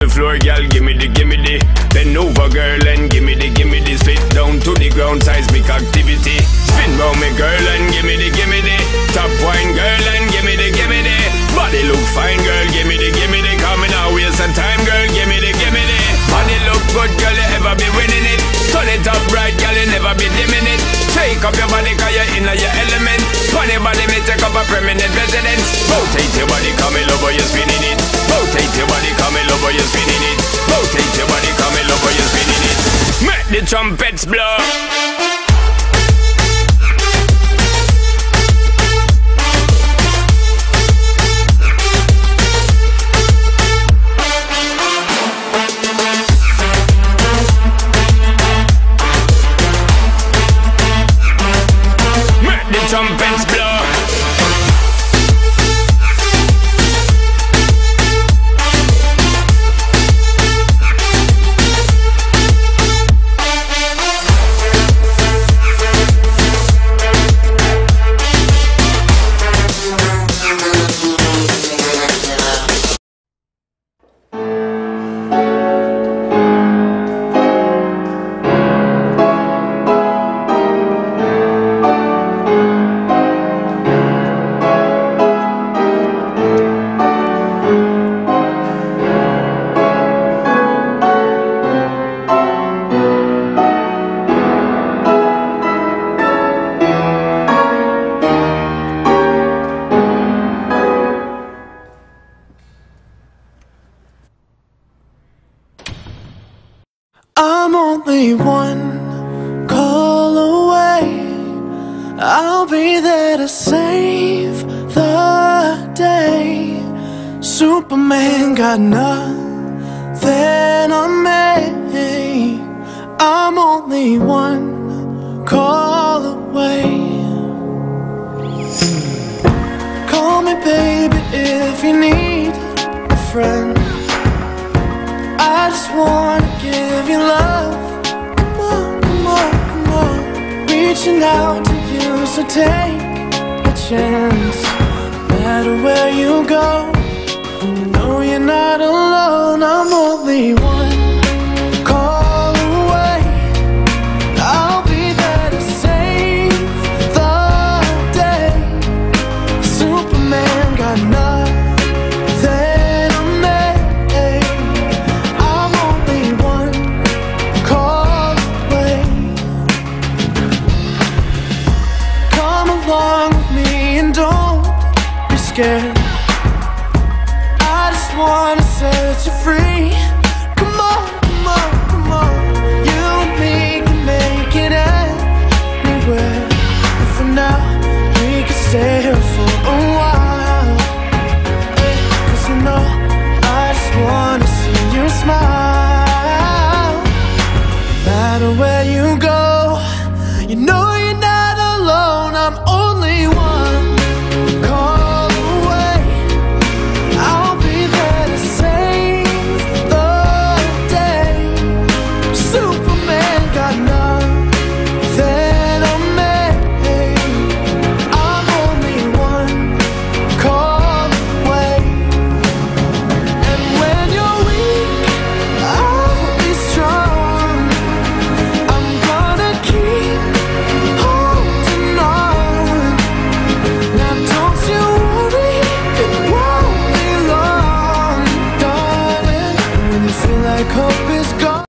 The floor, girl, gimme the. Bend over, girl, and gimme the. Spit down to the ground, seismic activity. Spin round me, girl, and gimme the. Top wine, girl, and gimme the. Body look fine, girl, gimme the. Coming out, waste some time, girl, gimme the. Body look good, girl, you ever be winning it. Turn it up right, girl, you never be dimming it. Shake up your body, cause you're in your element. Funny body, me take up a permanent residence. Rotate your body, come in over, you're spinning it. Rotate your body, come in over, you're spinning it. Rotate your body, come in over, you're spinning it. Make the trumpets blow. Trumpets blow. I'm only one call away. I'll be there to save the day. Superman got nothing on me. I'm only one call away. Call me baby if you need a friend. I just wanna give you love. Come on, come on, come on. Reaching out to you, so take a chance. No matter where you go, you know you're not alone. I'm only one call away. I'll be there to save the day. Superman got nothing. Scared. I just wanna set you free. Come on, come on, come on. You and me can make it anywhere. And for now, we can stay here for a while. 'Cause you know, I just wanna see you smile. No matter where you go, you know you're not alone. I'm only one call. Hope is gone.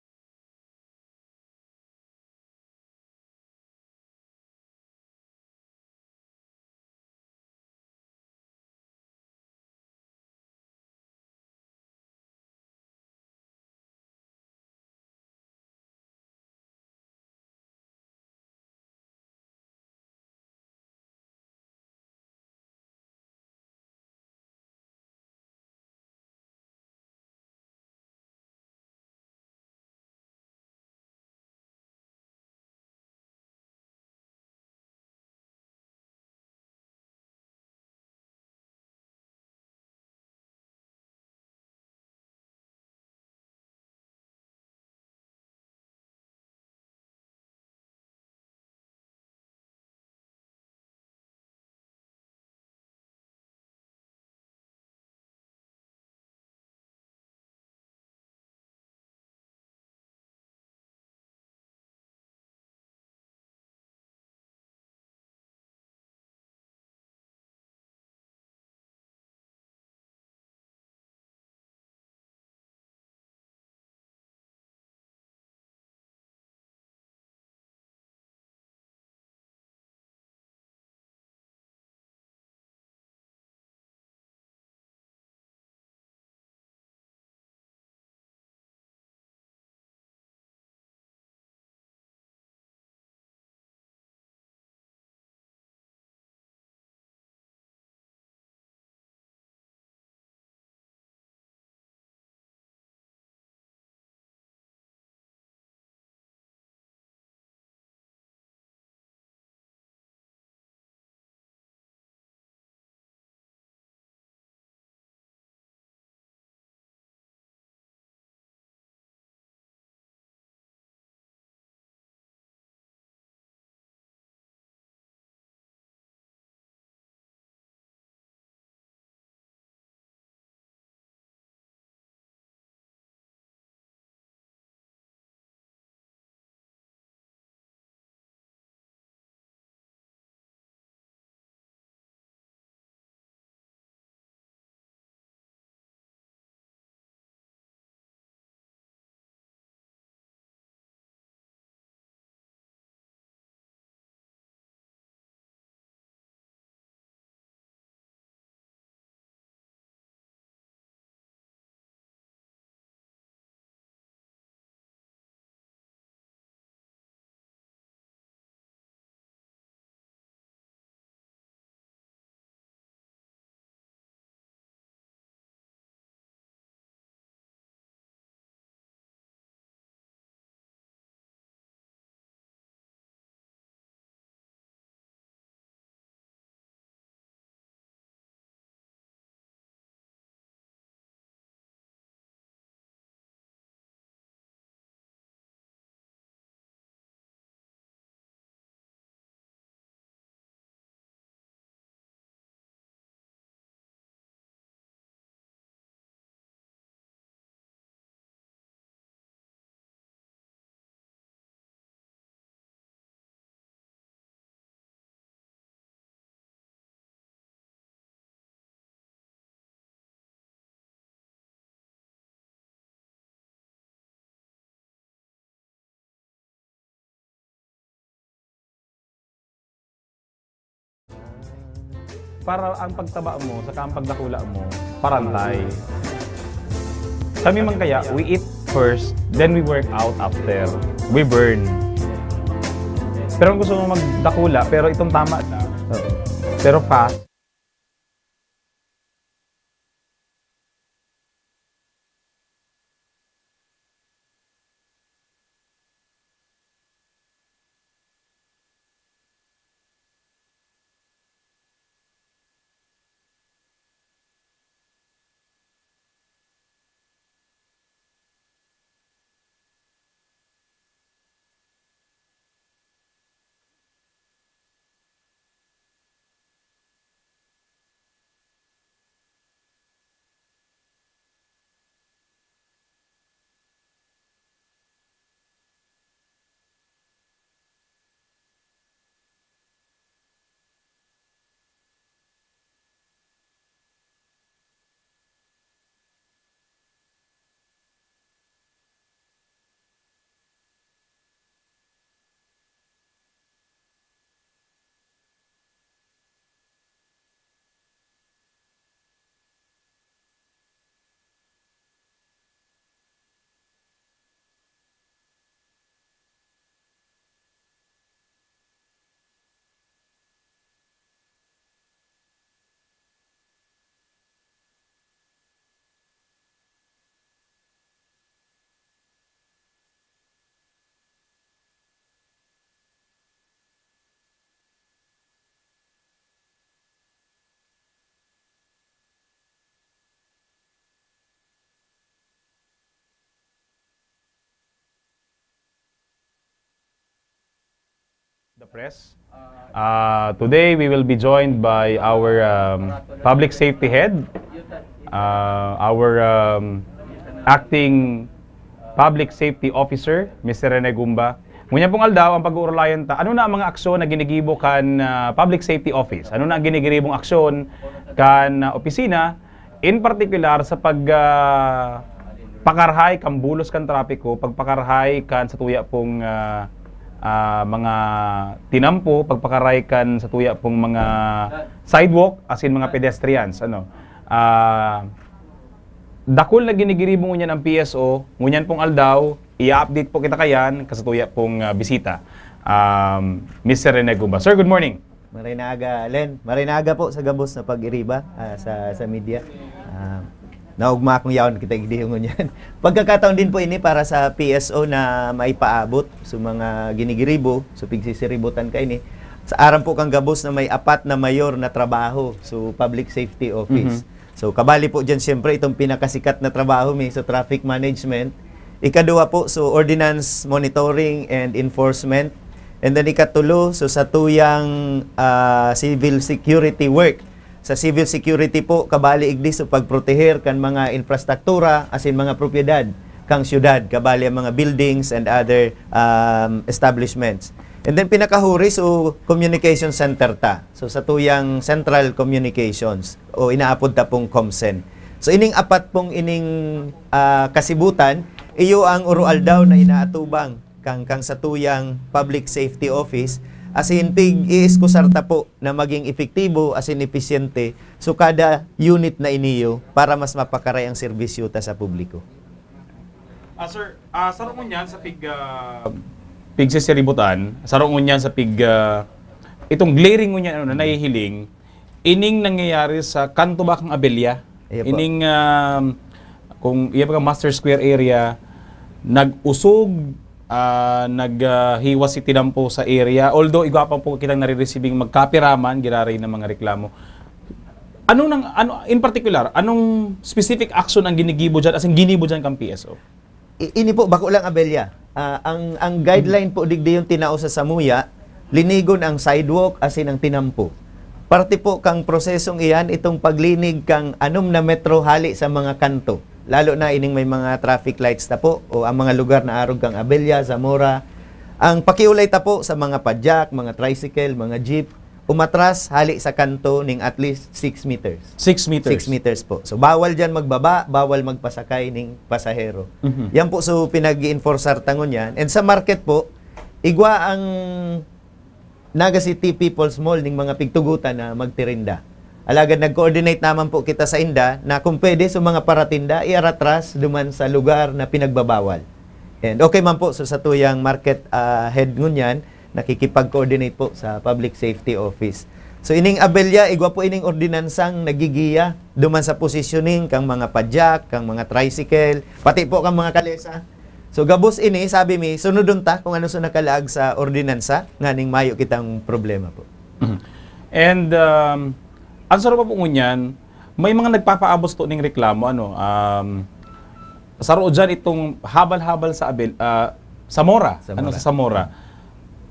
para ang pagtaba mo, saka ang pagdakula mo, parantay. Kami man kaya, we eat first, then we work out after. We burn. Pero kung gusto mo magdakula, pero itong tama na. Pero fast. The press. Today we will be joined by our public safety head, our acting public safety officer, Mr. Rene Gumba. Ngunyan pong aldaw ang pag-uurlayan ta, ano na ang mga aksyon na ginigibo kan public safety office? Ano na ang ginigibong aksyon kan opisina, in particular sa pakarhay kan bulos kan trapiko, pagpakarhay kan sa tuya pong mga tinampo, pagpakaraykan sa tuya pong mga sidewalk, as in mga pedestrians. Dakol na ginigiribo ngunyan ang PSO, ngunyan pong aldaw, i-update po kita kayan kasatuya pong bisita. Mr. Rene Gumba. Sir, good morning. Marinaga, Len. Marinaga po sa gabos na pag-iriba sa media. Naugma akong yaon kita igdihungon yan. Pagkakataon din po ini para sa PSO na maipaabot sa mga ginigiribo, so pigsisiributan ka ini. Sa aram po kang gabos na may 4 na mayor na trabaho so Public Safety Office. So kabali po dyan siyempre itong pinakasikat na trabaho sa traffic management. Ikaduha po so ordinance monitoring and enforcement. And then ikatulo so sa tuyang civil security work. Sa civil security po, kabali igdi sa pagproteher kan mga infrastruktura as in mga propiedad kang syudad, kabali ang mga buildings and other establishments. And then pinakahuri so communication center ta. So sa tuyang central communications o inaapod ta pong COMCEN. So ining apat pong ining kasibutan, iyo ang urual daw na inaatubang kang sa tuyang public safety office. As in, iiskusarta po na maging epektibo, as in episyente, so kada unit na iniyo para mas mapakaray ang serbisyo ta sa publiko. Sir, sarong ngunyan sa pigsisiributan, sarong ngunyan sa itong glaring ngunyan na nahihiling, ining nangyayari sa kanto bakang Abelya, ining kung iya pa Master Square area, nag-usog, naghiwas si tinampo sa area, although igwapang po kitang nare-receiving magkapiraman giraray ng mga reklamo. In particular, anong specific action ang ginigibo dyan, as in ginibo dyan kang PSO? Ini po bako lang Abelya. Ang guideline po digdi yung tinao sa Samuya, linigon ang sidewalk as in ang tinampo. Parte po kang prosesong iyan itong paglinig kang 6 na metro hali sa mga kanto. Lalo na ining may mga traffic lights ta po o ang mga lugar na arog kang Abelya, Zamora. Ang pakiulay ta po sa mga padyak, mga tricycle, mga jeep, umatras hali sa kanto ning at least 6 meters. 6 meters? 6 meters po. So bawal dyan magbaba, bawal magpasakay ning pasahero. Yan po so pinag-i-enforcer tangon yan. And sa market po, igwa ang Naga City People's Mall ning mga pigtugutan na magtirinda. Alagad nag-coordinate naman po kita sa inda na kung pwede sa mga paratinda, iaratras duman sa lugar na pinagbabawal. And okay man po sa tuyang market head ngunyan, nakikipag-coordinate po sa Public Safety Office. So ining abelya, igwa po ining ordinansang nagigiya duman sa positioning kang mga padyak, kang mga tricycle, pati po kang mga kalesa. So gabos ini, sabi mi, sunodon ta kung ano sa nakalaag sa ordinansa, nganing mayo kitang problema po. And ang sarap pa po ngunyan, may mga nagpapaabot to ning reklamo, saro dyan itong habal-habal sa Samora. Ano sa Samora?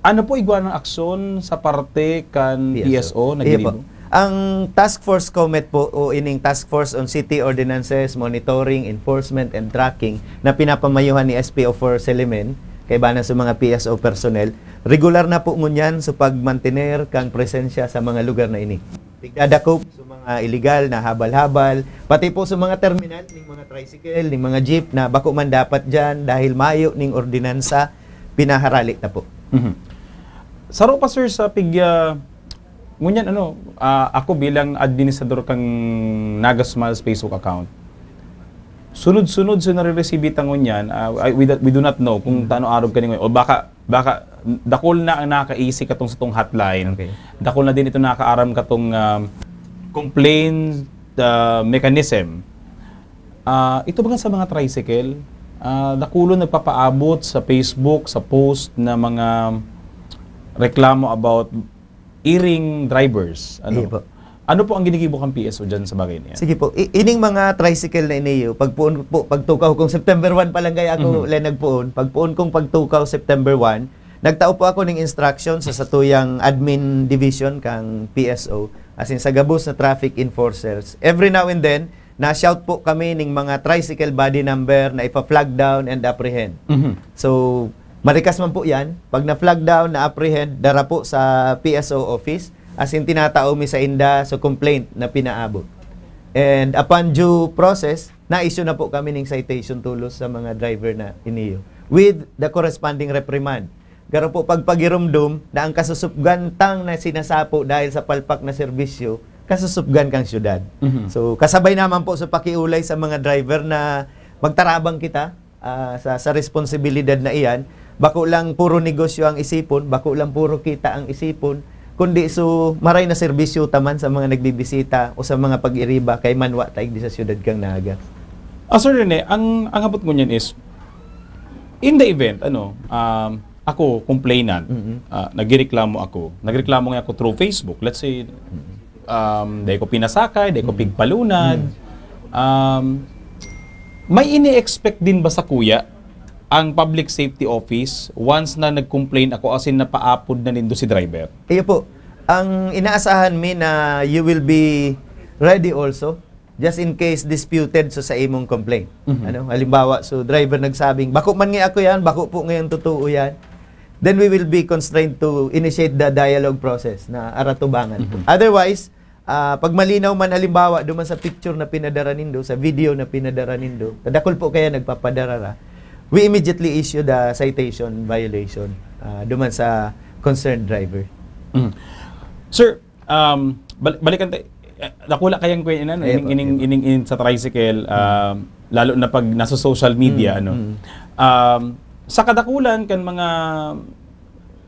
Ano po igwa ng aksyon sa parte kan PSO na ginibo? Ang Task Force Comet po o ining Task Force on City Ordinances, Monitoring, Enforcement and Tracking na pinapamayuhan ni SPO4 Selimen kay bana sa mga PSO personnel, regular na po ngunyan sa pagmantener kang presensya sa mga lugar na ini. Tigdadakop sa mga illegal na habal-habal, pati po sa mga terminal, ning mga tricycle, ning mga jeep na bako man dapat dyan dahil mayo ning ordinansa, pinaharalik na po. Saro pa sir sa ngunyan ako bilang administrador kang Naga Smiles Facebook account. Sunod-sunod sa nare-receive itang ngunyan, we do not know kung taano arog kaningoy o baka dakol na ang naka-easy katong sa tong hotline. Okay. Dakol na din ito nakaaram katong complaint mechanism. Ito ba sa mga tricycle? Dakulo nagpapaabot sa Facebook, sa post na mga reklamo about earing drivers. Ano po ang ginigibo kang PSO dyan sa bagay niya? Sige po, ining mga tricycle na iniyo, pagtukaw kong September 1 pa lang kaya ako nagpuon, pagpuon kong pagtukaw September 1, nagtao po ako ng instruction sa satuyang admin division kang PSO, as in sa gabos na traffic enforcers. Every now and then, na-shout po kami ng mga tricycle body number na ipa-flag down and apprehend. So, marikas man po yan. Pag na-flag down, na-apprehend, dara po sa PSO office, as in tinatao mi sa inda so complaint na pinaabot. And upon due process, na-issue na po kami ng citation tulos sa mga driver na iniyo with the corresponding reprimand. Garo po pagpagirumdum na ang kasusupgan tang na sinasapo dahil sa palpak na serbisyo, kasusupgan kang syudad. So kasabay naman po sa pakiulay sa mga driver na magtarabang kita sa responsibilidad na iyan, bako lang puro negosyo ang isipon, bako lang puro kita ang isipon, kundi so maray na serbisyo taman sa mga nagbibisita o sa mga pag-iriba kay manwa taig di sa syudad kang Naga. Sir Rene, ang abot ko niyan is in the event ako complainant, nagreklamo nga ako through Facebook, let's say dahil ko pinasakay, dahil ko pigpalunad, may ini-expect din ba sa kuya ang Public Safety Office once na nag-complain ako as in napaapod na nindo si driver? Iyo po, ang inaasahan mi na you will be ready also just in case disputed sa imong complaint. Halimbawa, so driver nagsabing, bako man nga ako yan, bako po ngayon totoo yan. Then we will be constrained to initiate the dialogue process na aratubangan. Otherwise, pag malinaw man halimbawa duman sa picture na pinadara nindo, sa video na pinadara nindo, tadakol po kaya nagpapadarara, we immediately issue the citation violation duman sa concerned driver. Sir, balikan tayo. Nakula kayang ining sa tricycle, lalo na pag nasa social media, sa kadakulan kan mga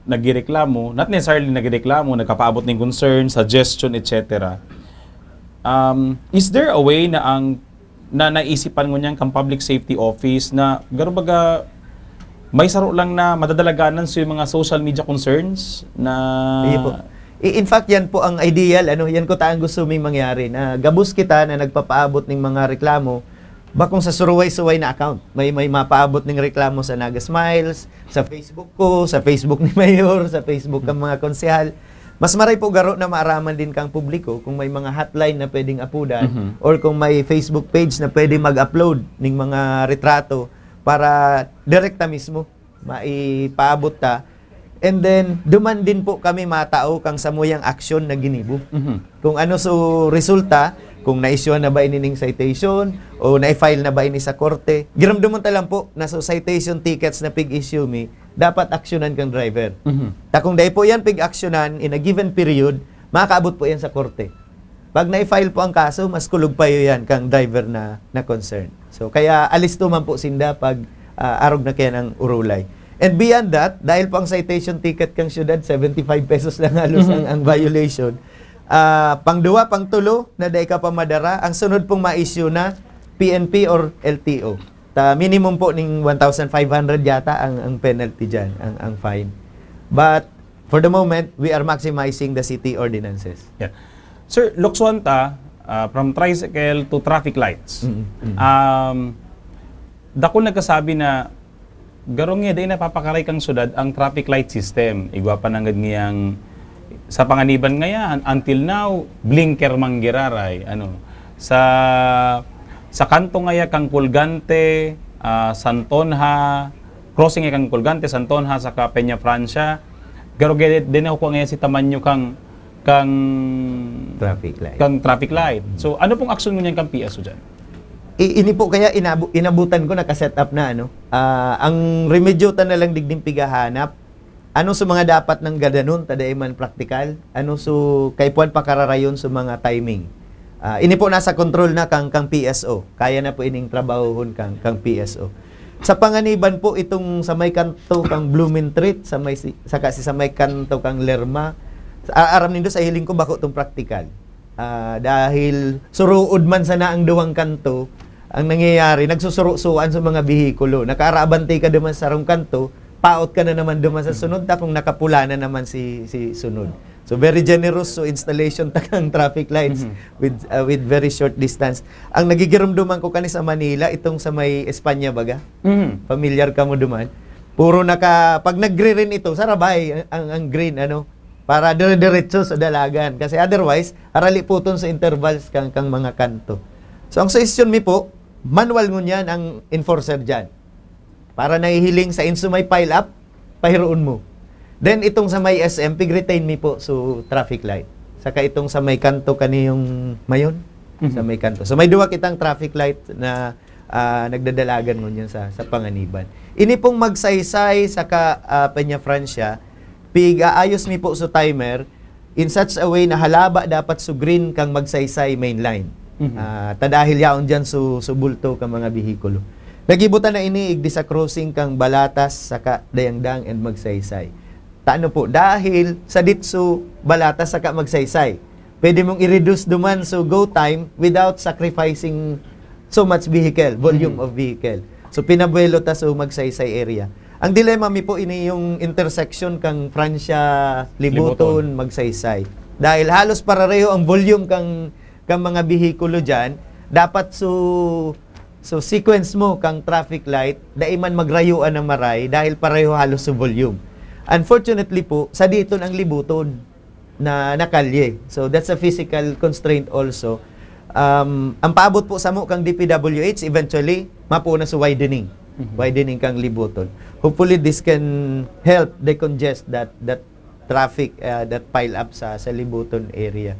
nagreklamo, not necessarily nagreklamo, nagkapaabot ng concern, suggestion, etc. Is there a way na naisipan mo niyang kang Public Safety Office na gano'n baga may saro lang na madadalaganan sa yung mga social media concerns na... In fact, yan po ang ideal, yan ko taang gusto may mangyari, na gabus kita na nagpapaabot ng mga reklamo, bakong sa suruway-suway na account. May mapaabot ng reklamo sa Naga Smiles, sa Facebook ko, sa Facebook ni Mayor, sa Facebook ng mga konsehal. Mas maray po garo na maaraman din kang publiko kung may mga hotline na pwedeng apudan or kung may Facebook page na pwedeng mag-upload ng mga retrato para direkta mismo maipaabot ta. And then, duman din po kami matao kang samuyang aksyon na ginibo. Kung ano so resulta, kung na-issue na ba inining citation o na-file na ba ini sa korte, giramdaman ta lang po na so citation tickets na pig-issue mi, dapat aksyonan kang driver. Kung dahil po yan pig-aksyonan in a given period, makakaabot po yan sa korte. Pag na-file po ang kaso, mas kulog pa yan kang driver na concern. So, kaya alis to man po sinda pag arog na kaya ng urulay. And beyond that, dahil po ang citation ticket kang syudad, 75 pesos lang halos ang violation. Pangduwa, pangtulo, na dahil ka pa madara, ang sunod pong ma-issue na PNP or LTO. Minimum po ng 1,500 yata ang penalty dyan, ang fine. But, for the moment, we are maximizing the city ordinances. Yeah. Sir, Luxwanta, from tricycle to traffic lights. Dako nagkasabi na garong nga, dahil napapakaray kang syudad ang traffic light system. Igwa pa nangad ngayang sa panganiban ngayon, until now, blinker manggiraray. Sa kanto ngaya kang Pulgante, Santonha, crossing kang Pulgante, Santonha, sa Peña Francia, garong din ako ngayon si Tamanyo kang traffic light. So, ano pong aksyon mo niyan kang PSO dyan? Ini po kaya inabutan ko, naka-set up na, ang remedyutan na lang digding pigahanap, ano sa mga dapat ng gadanon, taday man praktikal, ano so, kay puan pakararayon sa mga timing. Ini po nasa control na kang PSO, kaya na po ining trabahohon kang PSO. Sa panganiban po, itong sa may kanto kang Blumentritt, sa may kanto kang Lerma, aram nindo sa hiling ko bako itong practical. Dahil suruod man sana ang duwang kanto, ang nangyayari, nagsusuro-suan sa mga bihikulo. Nakaarabante ka naman sa rong kanto, paot ka na naman duman sa sunod, kung nakapula na naman si sunod. So very generous so installation takang traffic lights with very short distance. Ang nagigirumduman ko kani sa Manila, itong sa may Espanya baga. Familiar ka mo duman. Puro pag nag-green ito, sarabay ang green, para dire-diretso sa dalagan. Kasi otherwise, arali po sa intervals kang mga kanto. So, ang suggestion mi po, manual ngunyan ang enforcer dyan. Para nahihiling sa inso may pile up, pahiroon mo. Then, itong sa may SM, pig-retain mi po so traffic light. Saka itong sa may kanto kaniyong mayon, sa may kanto. So, may duwa kitang traffic light na nagdadalagan ngunyan sa panganiban. Ini pong magsaysay sa Peña Francia, ayos mi po sa timer in such a way na halaba dapat su green kang magsaysay main line. Tadahil yaon dyan su bulto kang mga bihikulo. Nagibutan na ini igdi sa crossing kang Balatas saka Dayangdang and magsaysay. Taano po, dahil sa ditsu Balatas saka magsaysay, pwede mong i-reduce duman so go time without sacrificing so much vehicle, volume of vehicle. So pinabuelo ta so magsaysay area. Ang dilemma mi po ini yung intersection kang Francia, Libuton, magsaysay. Dahil halos parareho ang volume kang mga bihikulo dyan, dapat so sequence mo kang traffic light, daiman magrayuan ng maray dahil pareho halos sa volume. Unfortunately po, sa dito ang Libuton na nakalye. So that's a physical constraint also. Ang paabot po sa mo kang DPWH, eventually, mapuna sa widening. Widening kang Libuton. Hopefully this can help decongest that traffic that pile up sa Libuton area.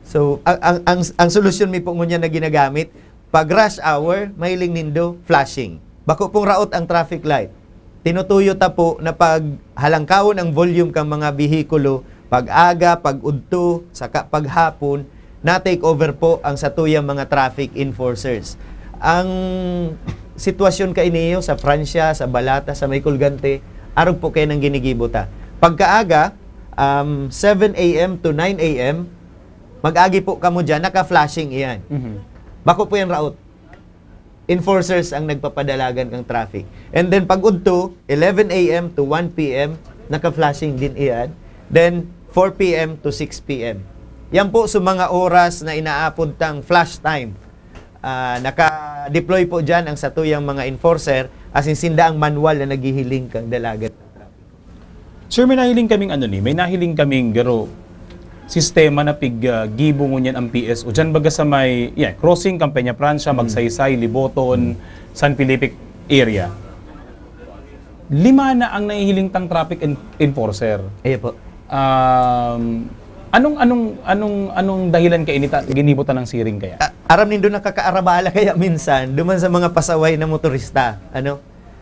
So ang solusyon mi po ngunya na ginagamit pag rush hour mahiling nindo flashing. Bako pong raot ang traffic light. Tinutuyo ta po na pag halangkawon ang volume kang mga bihikulo pag aga, pag udto, saka pag hapon na take over po ang satuyang mga traffic enforcers. Ang sitwasyon ka iniyo sa Francia, sa Balata, sa may Kulgante, arog po kayo ng ginigibuta. Pagkaaga, 7 a.m. to 9 a.m., mag-agi po kamo dyan, naka-flashing iyan. Bako po yan raot. Enforcers ang nagpapadalagan ng traffic. And then pag-udto, 11 a.m. to 1 p.m., naka-flashing din iyan. Then 4 p.m. to 6 p.m. Yan po sa mga oras na inaapod tang flash time. Naka-deploy po dyan ang satuyang mga enforcer as in sinda ang manual na naghihiling kang dalagat ng traffic. Sir, may nahiling kaming may nahiling kaming sistema na gibo ngunyan ang PSO. Dyan baga sa may crossing kang Peña Francia, Magsaysay, Liboton, San Felipe area. 5 na ang nahihiling tang traffic enforcer. Po. Anong dahilan kay inita ginibutan ng siring kaya? Aram nindo nakakaarabala kaya minsan duman sa mga pasaway na motorista,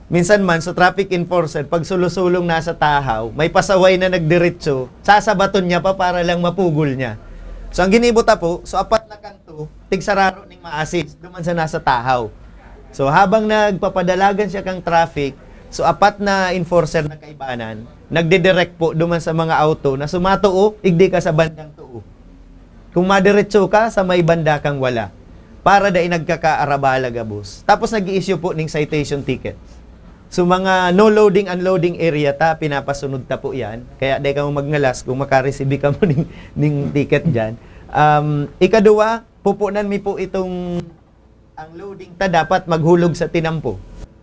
minsan man so traffic enforcer pag sulusulong nasa tahaw, may pasaway na nagdiretso, sasabaton niya pa para lang mapugol niya. So ang ginibota po, so apat na kanto, tigsararo ning maasis, duman sa nasa tahaw. So habang nagpapadalagan siya kang traffic, so apat na enforcer na kaibanan, nagdidirect po duman sa mga auto na sumatuo, igdi ka sa bandang tuo. Kung madiretso ka, sa may banda kang wala. Para dahil nagkakaarabala gabos. Tapos nag-i-issue po ng citation tickets. So mga no loading, unloading area ta, pinapasunod ta po yan. Kaya dahil ka mo magngalas kung makareceive ka mo ng ticket dyan. Ikaduwa, pupunan mi po itong ang loading ta dapat maghulog sa tinampo.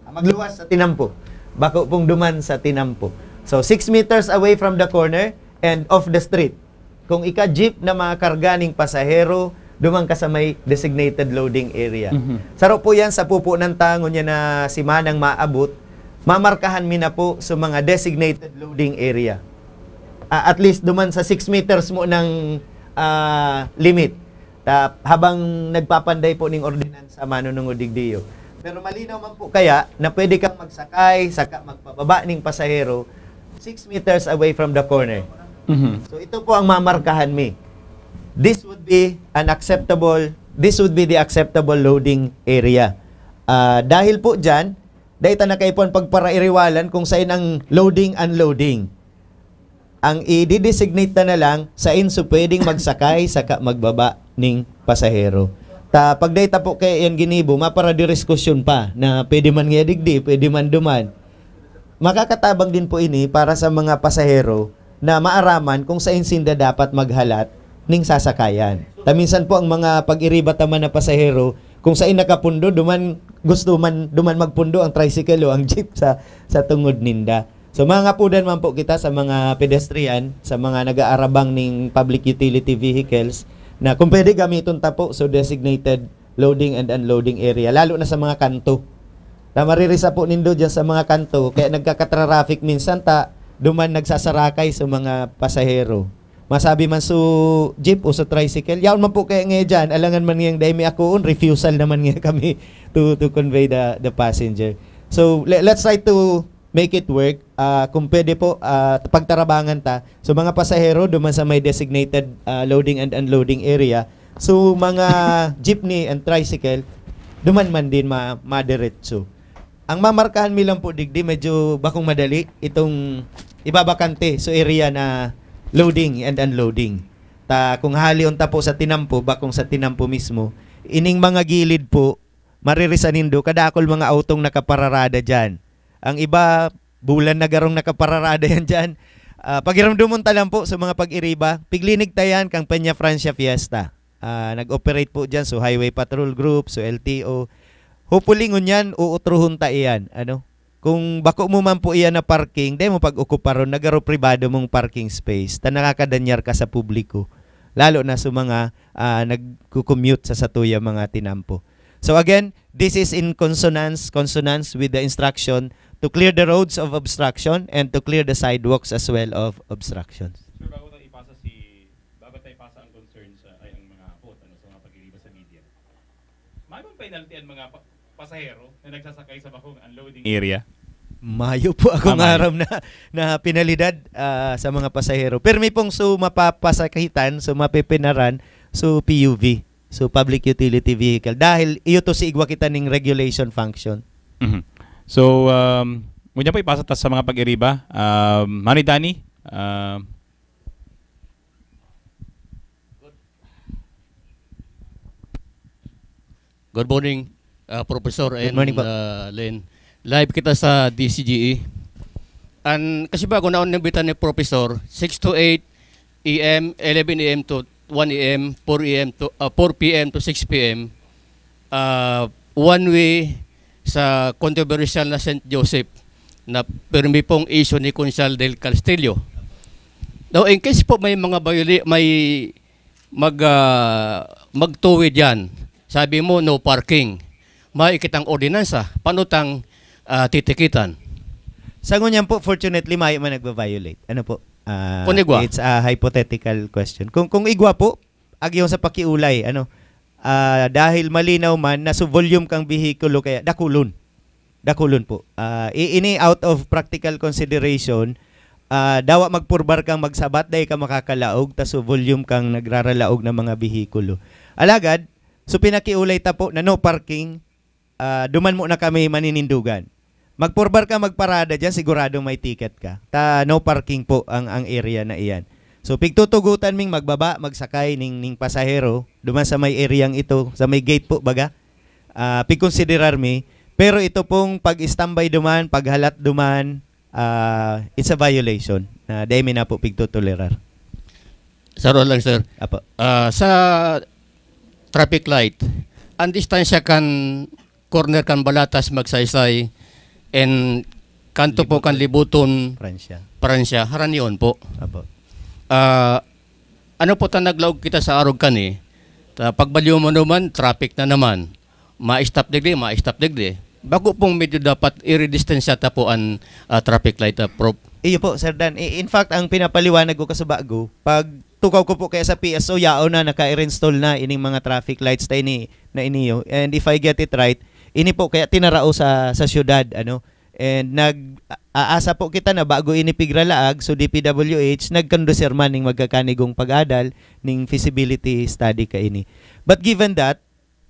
Magluwas sa tinampo. Bako pong duman sa tinampo. So 6 meters away from the corner and off the street. Kung ika-jeep na makakarga ng pasahero, dumang ka sa may designated loading area. Saro po yan sa pupunan tango niya na si Manang maabot, mamarkahan mi na po sa mga designated loading area. At least duman sa 6 meters mo ng limit. Habang nagpapanday po ng ordinansa manunungod digdiyo. Pero malinaw man po kaya na pwede kang magsakay, saka magpababa ng pasahero 6 meters away from the corner. So ito po ang mamarkahan mi. This would be the acceptable loading area. Dahil po dyan, dahil ta na kayo po ang pagparairiwalan kung saan ang loading, unloading. Ang i-designate na lang sa inso pwedeng magsakay, saka magbaba ng pasahero. Pag data po kay yan ginibo, mapara diskusyon pa na pwede man nga digdi, pwede man duman. Makakatabang din po ini para sa mga pasahero na maaraman kung saan sinda dapat maghalat ning sasakayan. Minsan po ang mga pag-iriba taman na pasahero, kung saan nakapundo, gusto man magpundo ang tricycle o ang jeep sa tungod ninda. So mga pudan man po kita sa mga pedestrian, sa mga nag-aarabang ning public utility vehicles, na kung pwede gamiton ta po so designated loading and unloading area, lalo na sa mga kanto. Maririsa po nindo dyan sa mga kanto, kaya nagkakatraffic minsan duman nagsasarakay sa mga pasahero. Masabi man so jeep o sa tricycle, yaon man po kaya nga dyan, alangan man nga dahil may akoon, refusal naman nga kami to convey the passenger. So let's try to make it work. Kung pwede po, pagtarabangan ta, so mga pasahero duman sa may designated loading and unloading area, so mga jeepney and tricycle, duman man din madiretso. Ang mamarkahan mi lang po digdi, medyo bakong madali, itong ibabakante, so area na loading and unloading. Kung halion ta po sa tinampo, bakong sa tinampo mismo, ining mga gilid po, maririsanin do, kadakol mga autong nakapararada dyan. Ang iba, bulan na garong nakapararada yan dyan. Pagiramdumon ta lang po sa mga pag-iriba, piglinig tayan kang Peña Francia Fiesta. Nag-operate po dyan, so Highway Patrol Group, so LTO. Hopefully ngunyan, uutruhon ta iyan. Kung bako mo man po iyan na parking, di mo pag-okuparon, nagaro pribado mong parking space, nakakadanyar ka sa publiko. Lalo na sa mga nag-commute sa satuya mga tinampo. So again, this is in consonance with the instruction to clear the roads of obstruction and to clear the sidewalks as well of obstructions. Sir, bago tayo ipasa ang concerns ay ang mga quote sa mga pag-iriba sa media. May bang penalty ang mga pasahero na nagsasakay sa bakong unloading area? Mayo po akong aram na penalidad sa mga pasahero. Permi pong so mapapasakitan, so mapipinaran, so PUV, so public utility vehicle. Dahil iyo to si igwa kita ning regulation function. So, muna pa ipasa sa mga pag-iriba. Manny Danny, good morning, Professor and morning, Len. Live kita sa DCGE. And kasi ba kung naon nabitan ni Professor, 6 to 8 AM, 11 AM to 1 AM, 4 PM to 6 PM, one way sa controversial na St. Joseph na permi pong issue ni Consal del Castillo. Now, in case po may mga magtuwid yan, sabi mo no parking, maikitang ordinansa, paano tang titikitan? Sa ngunyan po, fortunately, may man nagba-violate. Ano po? Igwa? It's a hypothetical question. Kung igwa po, agyaw sa pakiulay, dahil malinaw man na sa volume kang vehikulo, kaya dakulon po. Ini out of practical consideration, dawa magpurbar kang magsabat day ka makakalaog taso volume kang nagraralaog ng mga bihikulo. Alagad, so pinakiulay ta po na no parking, duman mo na kami maninindugan. Magpurbar ka magparada diyan, sigurado may ticket ka. No parking po ang area na iyan. So pigtutugutan ming magbaba, magsakay ning pasahero duman sa may areang ito, sa may gate po baga. Pigkonsiderar mi, pero ito pong pag-standby duman, paghalat duman, it's a violation na dahil na po pigtutolerar. Saro lang, sir. Apo. Sa traffic light, ang distansya kan corner kan Balatas magsaysay and kanto po kan Libuton Pransya haranion po. Apo. Ano po ta naglaog kita sa arog kan pagbaliw mo naman, traffic na naman. Ma-stop digdi. Bago pong medyo dapat i-redistansya ta po ang traffic light, Prof. Iyo po, Sir Dan. In fact, ang pinapaliwanag ko kasabago, pag tukaw ko po kaya sa PSO, yao na, naka-install na ining mga traffic lights na iniyo. And if I get it right, ini po kaya tinarao sa syudad, ano. And aasa po kita na bago ini pigralaag, so DPWH, nagkondosir man ning magkakanigong pag-adal, ning feasibility study ka ini. But given that,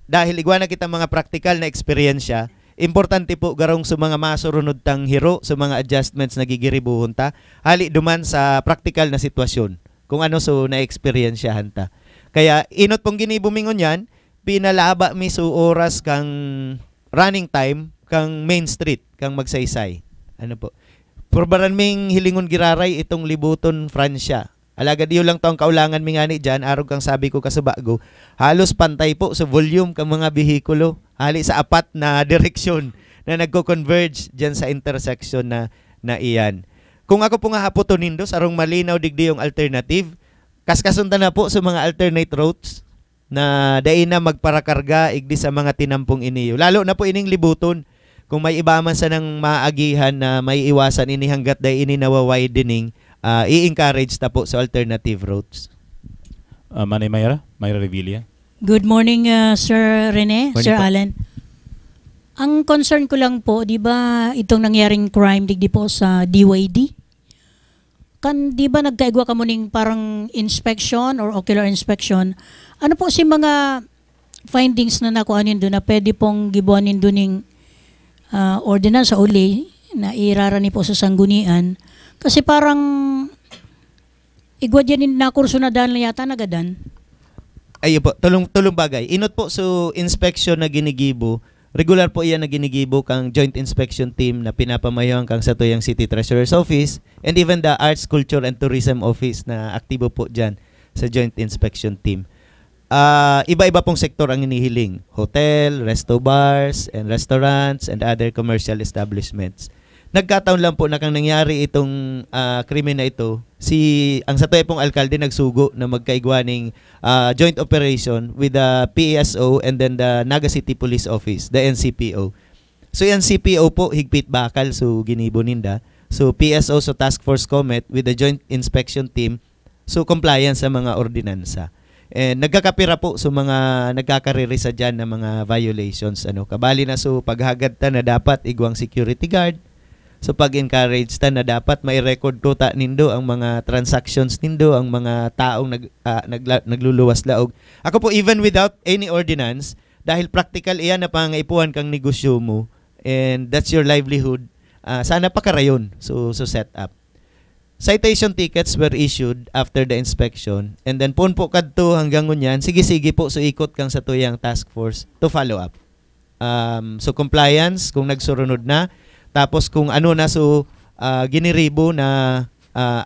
dahil igwa na kita mga practical na eksperyensya, importante po garong sa mga masurunod tang hiro, sa mga adjustments na gigiribuhon ta, hali duman sa practical na sitwasyon, kung ano so na-eksperyensyahan ta. Kaya inot pong ginibumingon yan, pinalaba mi so oras kang running time, kang Main Street, kang magsaysay. Ano po? Purbaran ming hilingon giraray itong Libuton, Francia. Alagad iyo lang to ang kaulangan mi ngani dyan, arog kang sabi ko kasabago, halos pantay po sa volume kang mga bihikulo, hali sa apat na direksyon na nagko-converge dyan sa intersection na iyan. Kung ako po nga haputon nindo, sarong malinaw digdi yung alternative, kaskasunta na po sa mga alternate routes na dain na magparakarga igdi sa mga tinampong iniyo. Lalo na po ining Libuton, kung may iba man sa nang maagihan na may iwasan ini hanggat dahi ini nawa-widening, i-encourage ta po sa alternative routes. Manay Mayra Revilla. Good morning, Sir Rene, Morning Sir po. Alan. Ang concern ko lang po, di ba itong nangyaring crime digdi po sa DYD? Di ba nagkaigwa ka mo ning parang inspection or ocular inspection? Ano po si mga findings na nakuanin doon na pwede pong gibuanin doon ning ordinance sa uli na irarani po sa sanggunian? Kasi parang igwa dyan na kurso na dahil na yata nagadan. Ayo po, tulong bagay. Inot po so inspection na ginigibo. Regular po iyan na ginigibo kang joint inspection team na pinapamayon kang sa tuyang City Treasurer's Office and even the Arts, Culture and Tourism Office na aktibo po dyan sa joint inspection team. Iba-iba pong sektor ang inihiling. Hotel, resto bars, and restaurants, and other commercial establishments. Nagkataon lang po na kang nangyari itong krimen na ito, ang sa pong alkalde nagsugo na magkaigwaning joint operation with the PSO and then the Naga City Police Office, the NCPO. So yung NCPO po, higpit bakal, so ginibo ninda. So PSO, so Task Force Comet with the joint inspection team, so compliance sa mga ordinansa. And nagkakapira po sa mga nagkakarerisa dyan ng mga violations. Kabali na so paghagad ta na dapat igwang security guard. So pag-encourage ta na dapat may record ko ta nindo ang mga transactions nindo, ang mga taong nagluluwas laog. Ako po even without any ordinance, dahil practical iyan na pangaipuan kang negosyo mo and that's your livelihood, sana pa karayon so set up. Citation tickets were issued after the inspection and then pun po kadto hanggang ngunyan, sige po so ikot kang sa tuyang task force to follow up. So compliance kung nagsurunod na, tapos kung ano na so giniribo na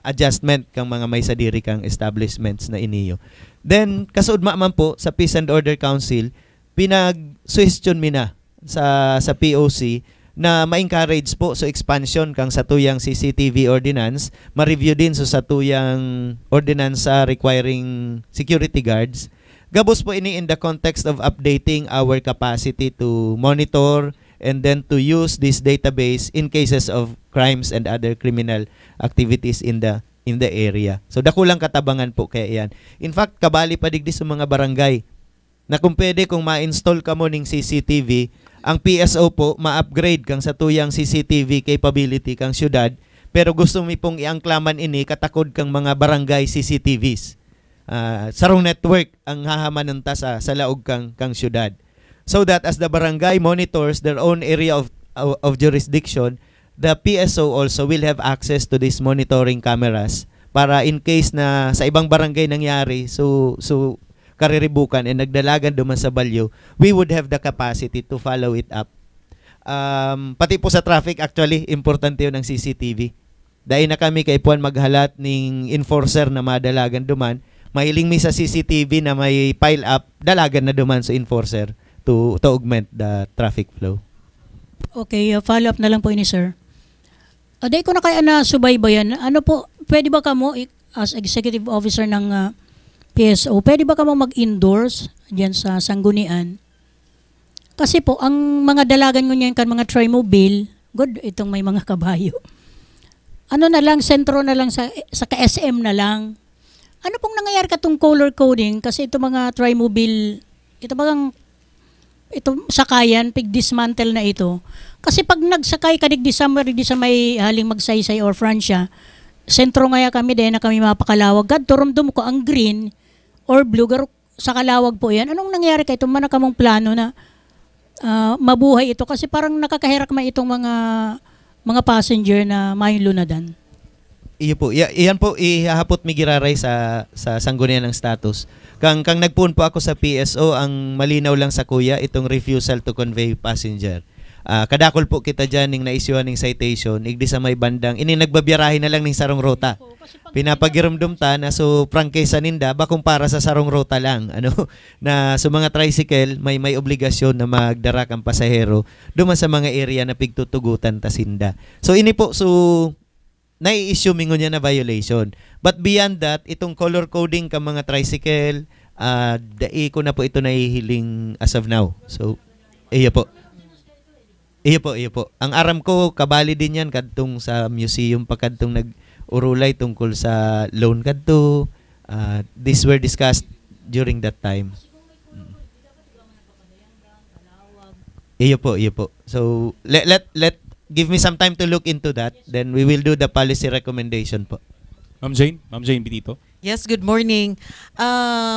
adjustment kang mga may sadiri kang establishments na iniyo. Then kasudma man po sa Peace and Order Council, pinag-suggestion mi na sa POC na ma-encourage po sa expansion kang sa tuyang CCTV ordinance, ma-review din so sa tuyang ordinance requiring security guards. Gabos po ini in the context of updating our capacity to monitor and then to use this database in cases of crimes and other criminal activities in the area. So dakulang katabangan po kaya yan. In fact, kabali pa digdi sa mga barangay na kung pwede kung ma-install ka mo ning CCTV, ang PSO po ma-upgrade kang sa tuyang CCTV capability kang syudad, pero gusto mi pong iangklaman ini katakod kang mga barangay CCTVs. Sarong network ang hahamanon ta sa laog kang syudad. So that as the barangay monitors their own area of jurisdiction, the PSO also will have access to these monitoring cameras para in case na sa ibang barangay nangyari, so kariribukan and nagdalagan duman sa balyo, we would have the capacity to follow it up. Pati po sa traffic, actually, importante yun ang CCTV. Dahil na kami kay Puan maghalat ng enforcer na madalagan duman, mahiling mi sa CCTV na may pile up, dalagan na duman sa enforcer to augment the traffic flow. Okay, follow up na lang po ini, sir. Dahil ko na kaya na subaybayan, ano po, pwede ba kamo as executive officer ng PSO, pwede ba kamo mag-endorse diyan sa Sanggunian? Kasi po, ang mga dalagan ko niyan kan mga trimobile, good, itong may mga kabayo. Ano na lang, sentro na lang sa ka-SM na lang. Ano pong nangyayari katong color coding? Kasi ito mga trimobile, ito bagang, ito sakayan, pig-dismantle na ito. Kasi pag nagsakay ka digdi sa may haling magsaysay or Francia, sentro ngaya kami dahil na kami mapakalawag. God, turumdum ko ang green or blue, sa kalawag po yan. Anong nangyayari kay itong manakamong plano na mabuhay ito? Kasi parang nakakahirak man itong mga passenger na may lunadan. Iyo po. Iyan po, ihahapot mi giraray sa Sanggunian ng status. Kang nagpuon po ako sa PSO, ang malinaw lang sa kuya, itong refusal to convey passenger. Kadakol po kita dyan ng na-issuean ng citation, igdi sa may bandang, ini nagbabiyarahe na lang ng sarong rota. Pinapagiramdum ta na so prangkesa ninda, bakong para sa sarong rota lang, na sa mga tricycle, may obligasyon na magdara ang pasahero, duman sa mga area na pigtutugutan ta sinda. So ini po, nai-issue mingon niya na violation. But beyond that, itong color coding ka mga tricycle, dai ko na po ito nahihiling as of now. So, iyo po. Ang aram ko, kabali din yan kadtong sa museum pa kadtong nag-urulay tungkol sa loan kadto. These were discussed during that time. Iyo po. So, give me some time to look into that. Then we will do the policy recommendation po. Ma'am Jane Benito. Yes, good morning.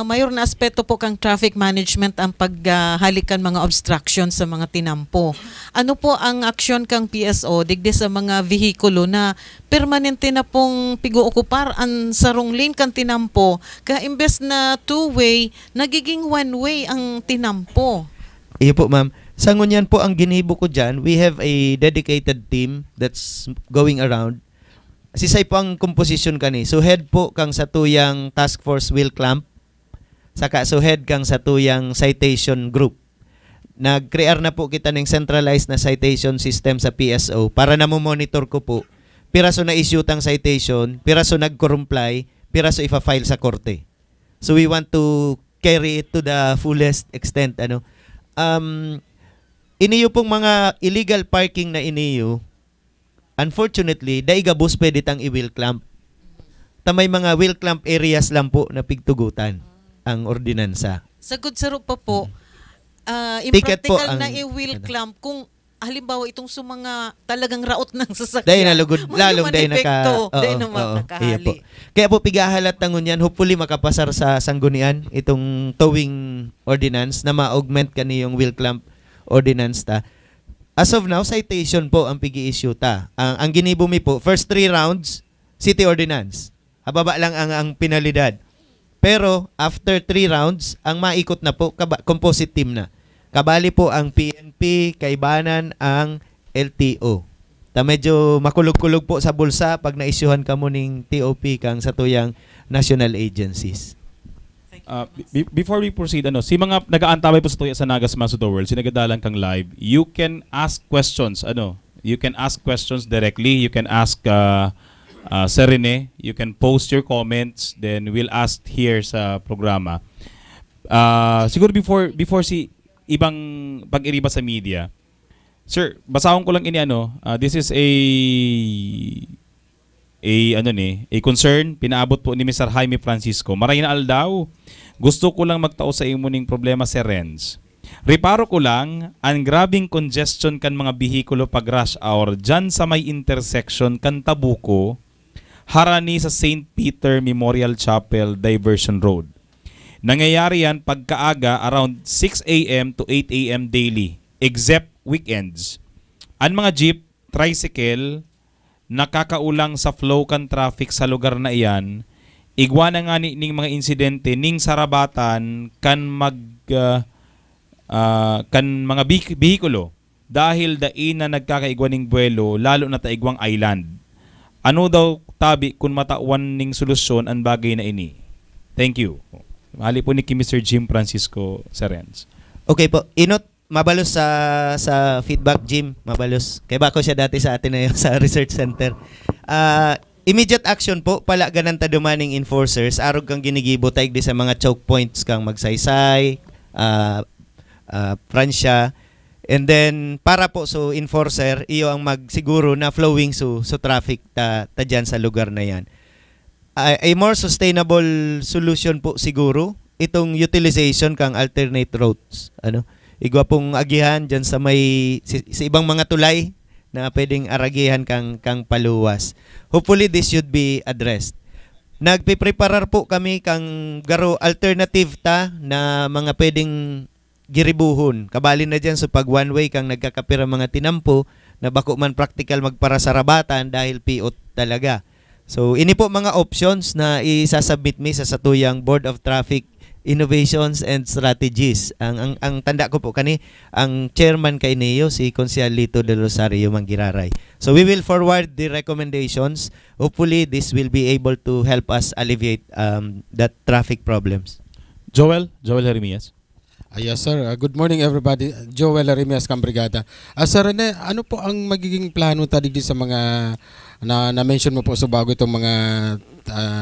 Mayor na aspeto po kang traffic management ang paghalikan mga obstruction sa mga tinampo. Ano po ang aksyon kang PSO digdi sa mga vehikulo na permanente na pong pigo-okupar ang sarong lane kang tinampo ka imbes na two-way, nagiging one-way ang tinampo? Iyo po, ma'am. Sa ngunyan po ang ginibo ko dyan, we have a dedicated team that's going around. Sisay po ang composition kani. So head po kang sa tuyang task force wheel clamp. Saka so head kang sa tuyang citation group. Nag-create na po kita ng centralized na citation system sa PSO para na mo monitor ko po. Piraso na issue tang citation, piraso nag-comply, piraso ifa-file sa korte. So we want to carry it to the fullest extent. Iniyo pong mga illegal parking na iniyo, unfortunately, daigabos pwede tang i-wheel clamp. Tamay mga wheel clamp areas lang po na pigtugutan ang ordinansa. Sagod saro pa po, Ticket po impractical ang- na i-wheel clamp kung halimbawa itong mga talagang raot ng sasakyan. Dahil nalugod, lalong dahil dahil iyo po. nakahali. Kaya po pigahalat tangon yan, hopefully makapasar sa Sanggunian itong towing ordinance na ma-augment kaniyong wheel clamp ordinance ta. As of now, citation po ang pigi-issue ta. Ang ginibumi po, first 3 rounds, city ordinance. Hababa lang ang penalidad. Pero after 3 rounds, ang maikot na po, composite team na. Kabali po ang PNP, kaibanan ang LTO. Ta medyo makulog-kulog po sa bulsa pag na-issuehan ka mo ning TOP kang sa tuyang national agencies. Before we proceed, si mga nag-aantabay po sa tuya sa Nagas Maso the World, sinagadalan kang live, you can ask questions, you can ask questions directly, you can ask Sir Rene, you can post your comments, then we'll ask here sa programa. Siguro before si ibang pag-iriba sa media, sir, basahon ko lang ini this is a concern pinaabot po ni Mr. Jaime Francisco. Maray na aldaw. Gusto ko lang magtao sa imo ning problema, Sir Renz. Reparo ko lang, ang grabing congestion kan mga bihikulo pag rush hour dyan sa may intersection kan Tabuco, harani sa St. Peter Memorial Chapel, Diversion Road. Nangyayari yan pagkaaga around 6 a.m. to 8 a.m. daily, except weekends. Ang mga jeep, tricycle, nakakaulang sa flow kan traffic sa lugar na iyan, igwa na nga ning mga insidente ning sarabatan kan kan mga bihikulo dahil dain na nagkakaigwa ning buwelo lalo na taigwang island. Ano daw tabi kung matawan ning solusyon ang bagay na ini? Thank you. Mahali po ni Mr. Jim Francisco Serens. Okay po. Inot, mabalos sa feedback, Jim. Mabalos. Kaya ba ko siya dati sa atin na yun, sa research center. Immediate action po, pala gananta dumaning enforcers, arog kang ginigibo, taig di sa mga choke points kang magsaysay, Fransya, and then para po so enforcer, iyo ang magsiguro na flowing so traffic ta dyan sa lugar na yan. A more sustainable solution po siguro, itong utilization kang alternate routes. Igwa pong agihan dyan sa may, sa ibang mga tulay, na pwedeng aragihan kang paluwas. Hopefully, this should be addressed. Nagpipreparar po kami kang garo alternative ta na mga pwedeng giribuhon. Kabali na dyan sa pag one way kang nagkakapira mga tinampo na bako man practical magpara sa rabatan dahil PO talaga. So, ini po mga options na isasubmit mi sa satuyang Board of Traffic Innovations and Strategies. Ang tanda ko po kani, ang chairman kay NEO, si Consial Lito de Rosario Mangiraray. So we will forward the recommendations. Hopefully, this will be able to help us alleviate that traffic problems. Joel Jeremias. Yes sir, good morning everybody. Joel Jeremias Cambrigada. Sir Rene, ano po ang magiging plano tadig sa mga na-mention mo po sa bago itong mga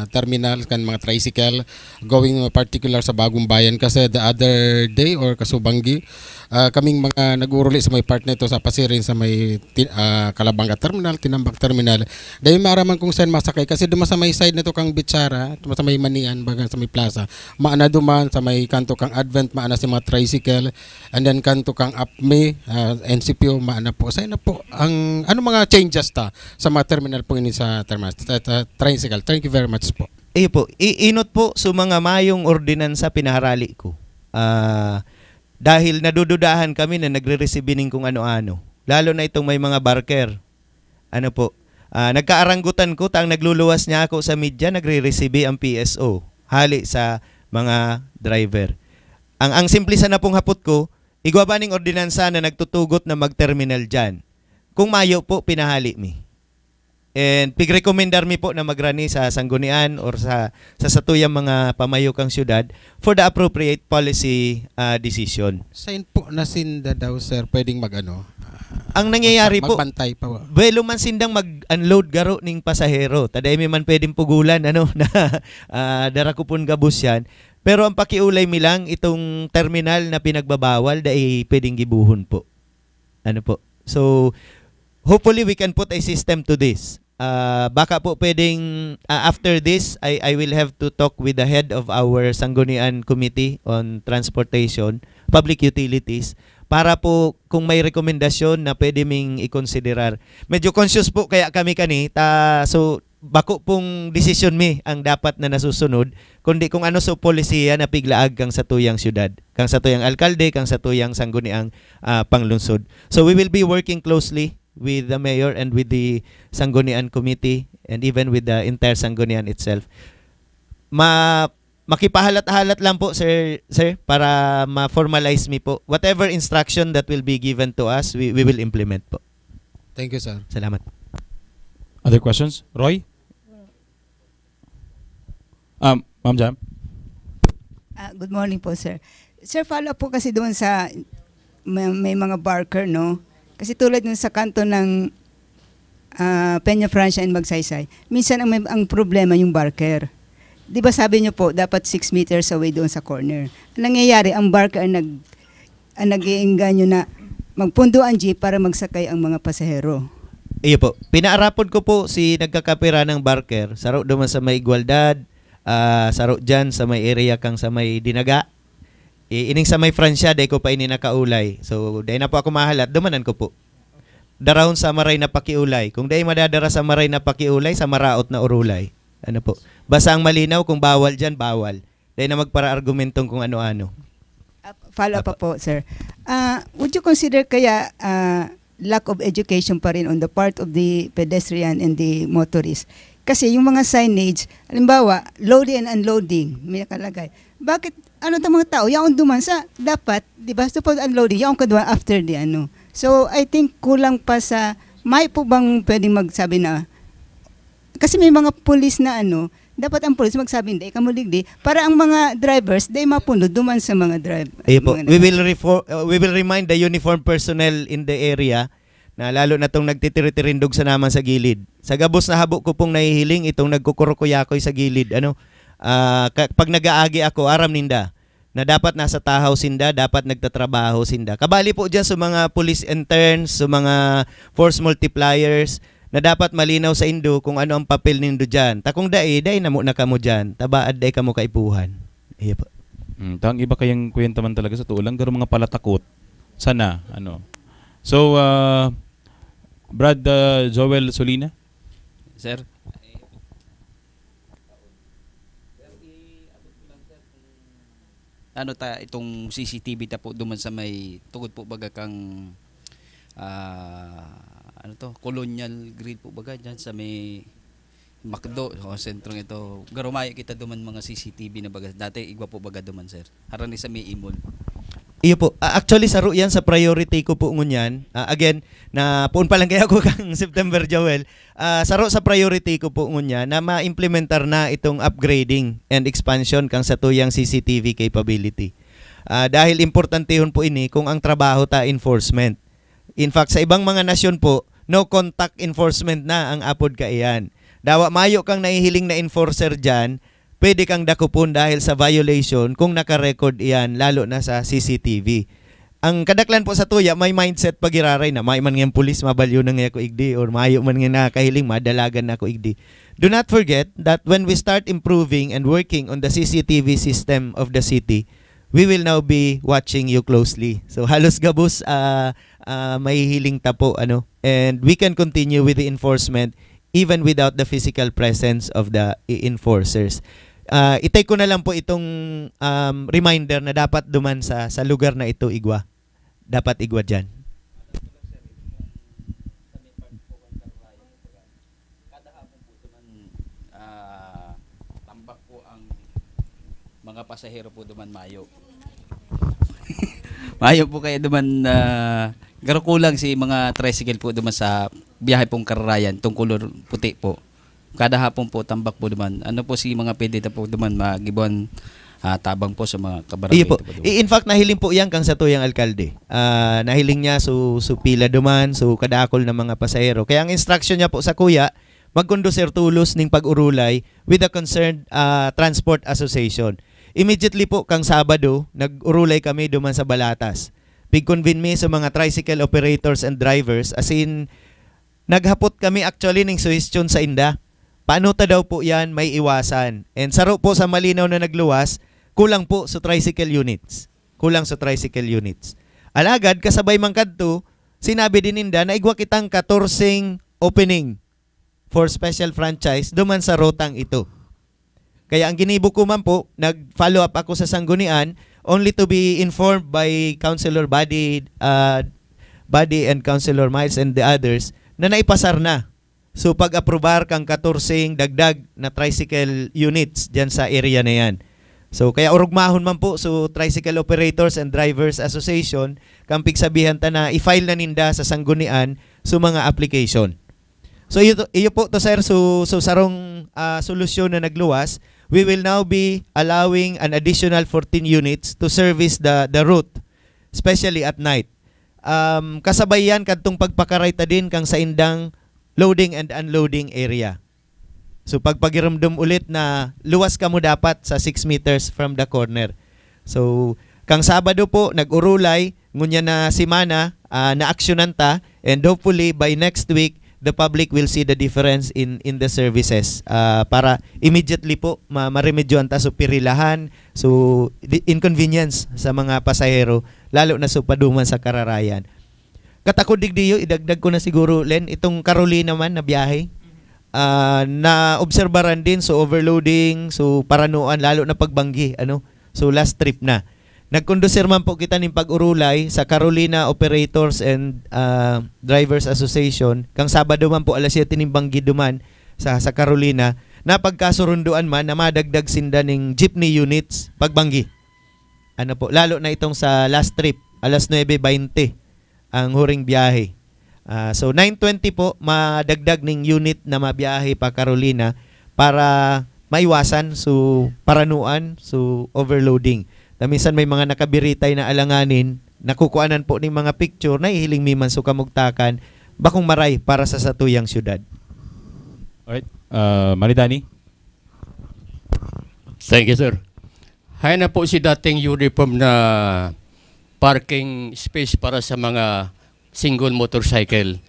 terminal kan mga tricycle going particular sa Bagong Bayan, kasi the other day or kasubanggi kaming mga nag-uruli sa may part nito sa Pasirin sa may Calabanga Terminal, Tinambak Terminal. Dahil maraman kung saan masakay kasi duman sa may side nito kang Bitsara, duman sa may Manian, baga sa may plaza. Maana duman sa may kanto kang Advent, maana sa mga tricycle, and then kanto kang Apme, NCPO, maana po. Sa na po ang ano mga changes ta sa mga terminal po ini sa terminal tricycle. Thank you very much po. Po, inot po sa mga mayong ordinansa pinaharali ko. Dahil nadududahan kami na nagre-receive ning kung ano-ano. Lalo na itong may mga barker. Nagkaaranggutan ko, tang nagluluwas niya ako sa media, nagre-receive ang PSO. Hali sa mga driver. Ang simple sa napong hapot ko, igwa ba ning ordinansa na nagtutugot na mag-terminal dyan? Kung mayo po, pinahali mi. And pig-recommendar mi po na magrani sa Sanggunian or sa satuyang mga pamayukang syudad for the appropriate policy decision. Sign po na sinda daw sir, pwedeng mag-ano? Ang nangyayari po, magbantay pa. Belo man sindang mag-unload garo ning pasahero. Taday mi man pwedeng pugulan na dara ko pun gabus yan. Pero ang pakiulay mi lang itong terminal na pinagbabawal dahil pwedeng gibuhon po. So hopefully we can put a system to this. Baka po pwedeng after this I will have to talk with the head of our Sanggunian Committee on Transportation, Public Utilities, para po kung may rekomendasyon na pwede ming i-considerar. Medyo conscious po kaya kami so bako pong decision mi ang dapat na nasusunod, kundi kung ano so polisiya na piglaag kang sa tuyang syudad, kang sa tuyang alkalde, kang sa tuyang sangguniang panglungsod. So we will be working closely with the mayor and with the Sanggunian Committee and even with the entire Sanggunian itself. Makipahalat-halat lang po sir para ma-formalize mi po. Whatever instruction that will be given to us, we will implement po. Thank you sir. Salamat. Other questions? Roy? Ma'am Jam? Good morning po sir. Sir, follow up po kasi doon sa may mga barker, no? Kasi tulad nun sa kanto ng Peña Francia and Magsaysay, minsan ang problema yung barker. Di ba sabi niyo po, dapat 6 meters away doon sa corner. Ang nangyayari, ang barker ang nag-iinganyo na magpundo ang jeep para magsakay ang mga pasahero. Iyo po, pinaarapon ko po si nagkakapira ng barker, saro duman sa may Igualdad, saro dyan sa may area kang sa may Dinaga. Ining sa may Fransya, day ko pa ini nakaulay. So, day na po ako mahalat, dumanan ko po. Darahon sa maray na pakiulay. Kung day madadara sa maray na pakiulay, sa maraot na urulay. Ano po? Basta ang malinaw, kung bawal dyan, bawal. Day na magpara-argumentong kung ano-ano. Follow up pa po, sir. Would you consider kaya lack of education pa rin on the part of the pedestrian and the motorist? Kasi yung mga signage, halimbawa, loading and unloading, may nakalagay. Bakit, ano itong mga tao, yaon duman sa, dapat, di ba, suppose unloading, yaon ka duman after the ano. So, I think kulang pa sa, may po bang pwedeng magsabi na, kasi may mga police na ano, dapat ang police magsabi, hindi, kamuligdi, para ang mga drivers, di mapuno duman sa mga driver. Ayun po, we will remind the uniformed personnel in the area na lalo na itong nagtitiritirindog sa naman sa gilid. Sa gabos na habo ko pong nahihiling, itong nagkukurukuyakoy sa gilid. Pag nag-aagi ako, aram ninda, na dapat nasa tahaw sinda, dapat nagtatrabaho sinda. Kabali po dyan sa mga police interns, sa mga force multipliers, na dapat malinaw sa indo kung ano ang papel nindo dyan. Takong daay na mo na kamo dyan. Tabaad day kamo kaipuhan. Iya po. Tang iba kayang kwenta man talaga sa tulang, garo mga palatakot. Sana, ano. So, Brad Joel Solina? Sir? Itong CCTV ta po duman sa may tugod po baga kang Colonial Grill po baga dyan sa may Macdo, sentrong ito. Garumayo kita duman mga CCTV na baga. Dati igwa po baga duman, sir. Harani sa may imol. Iyo po. Actually, saro yan sa priority ko po ngunyan. Again, na puun pa lang kaya ko kang September, Joel. Saro sa priority ko po ngunyan na ma-implementar na itong upgrading and expansion kang sa tuyang CCTV capability. Dahil importante yun po ini kung ang trabaho ta enforcement. In fact, sa ibang mga nasyon po, no contact enforcement na ang apod kaiyan. Dawa mayo kang nahihiling na enforcer dyan, pwede kang dakupon dahil sa violation kung naka-record iyan, lalo na sa CCTV. Ang kadaklan po sa tuya, may mindset pagiraray na may man ngayong pulis, mabalyo na ngayon ako igdi, or mayo man ngayon nakahiling, madalagan na ako igdi. Do not forget that when we start improving and working on the CCTV system of the city, we will now be watching you closely. So halos gabos may hiling tapo and we can continue with the enforcement even without the physical presence of the enforcers. Itay ko na lang po itong reminder na dapat duman sa lugar na ito igwa. Dapat igwa dyan. Tambak po ang mga pasahero po duman mayo. Mayo po kayo duman garo kulang si mga tricycle po duman sa biyahe pong kararayan, tong kulor puti po. Kada hapon po tambak po duman. Ano po si mga pwede po duman magibon tabang po sa mga kabarangay po. In fact, nahiling po yan kang sa tuyang alkalde. Nahiling niya so pila duman, so kadakol ng mga pasahero. Kaya ang instruction niya po sa kuya, magkondusir tulos ning pag-urulay with the concerned transport association. Immediately po kang Sabado, nag-urulay kami duman sa Balatas. Pig-convene me sa mga tricycle operators and drivers, as in naghapot kami actually ng suggestion sa inda. Paano ta daw po yan may iwasan? And saro po sa malinaw na nagluwas, kulang po sa tricycle units. Kulang sa tricycle units. Alagad, kasabay man kadto, sinabi din inda na igwa kitang 14 opening for special franchise duman sa rotang ito. Kaya ang ginibo ko man po, nag-follow up ako sa sanggunian only to be informed by Councilor Buddy and Councilor Miles and the others na naipasar na. So pag-aprobar kang 14 dagdag na tricycle units dyan sa area na yan. So kaya urugmahon man po so Tricycle Operators and Drivers Association kang pigsabihan ta na i-file na ninda sa sanggunian so mga application. So iyo po to sir, so sarong solusyon na nagluwas, we will now be allowing an additional 14 units to service the route, especially at night. Kasabay yan kadtong pagpakarayta din kang sa indang loading and unloading area. So pagpagiramdom ulit na luwas ka mo dapat sa 6 meters from the corner. So kang Sabado po nag-urulay ngunya na simana na aksyonan ta, and hopefully by next week the public will see the difference in the services para immediately po maremedyoan ta so pirilahan, so inconvenience sa mga pasahero, lalo na sa paduman sa kararayan. Katakod digdiyo, idagdag ko na siguro, Len, itong Carolina man na biyahe, na obserbaran din, so overloading, so paranuan, lalo na pagbanggi, so last trip na. Nagkondusir man po kita ning pag-urulay sa Carolina Operators and Drivers Association. Kang Sabado man po alas 7 ning banggi duman sa Carolina, na pagkasurunduan man na madagdag sinda ning jeepney units pagbanggi. Po, lalo na itong sa last trip, alas 9:20 ang huring biyahe. So 9:20 po madagdag ning unit na mabiyahe pa Carolina para maiwasan so paranuan, so overloading. Minsan may mga nakabiritay na alanganin, nakukuanan po ng mga picture na ihiling miman so kamugtakan, bakong maray para sa satuyang syudad. Alright, Maritani. Thank you, sir. Hay na po si dating uniform na parking space para sa mga single motorcycle.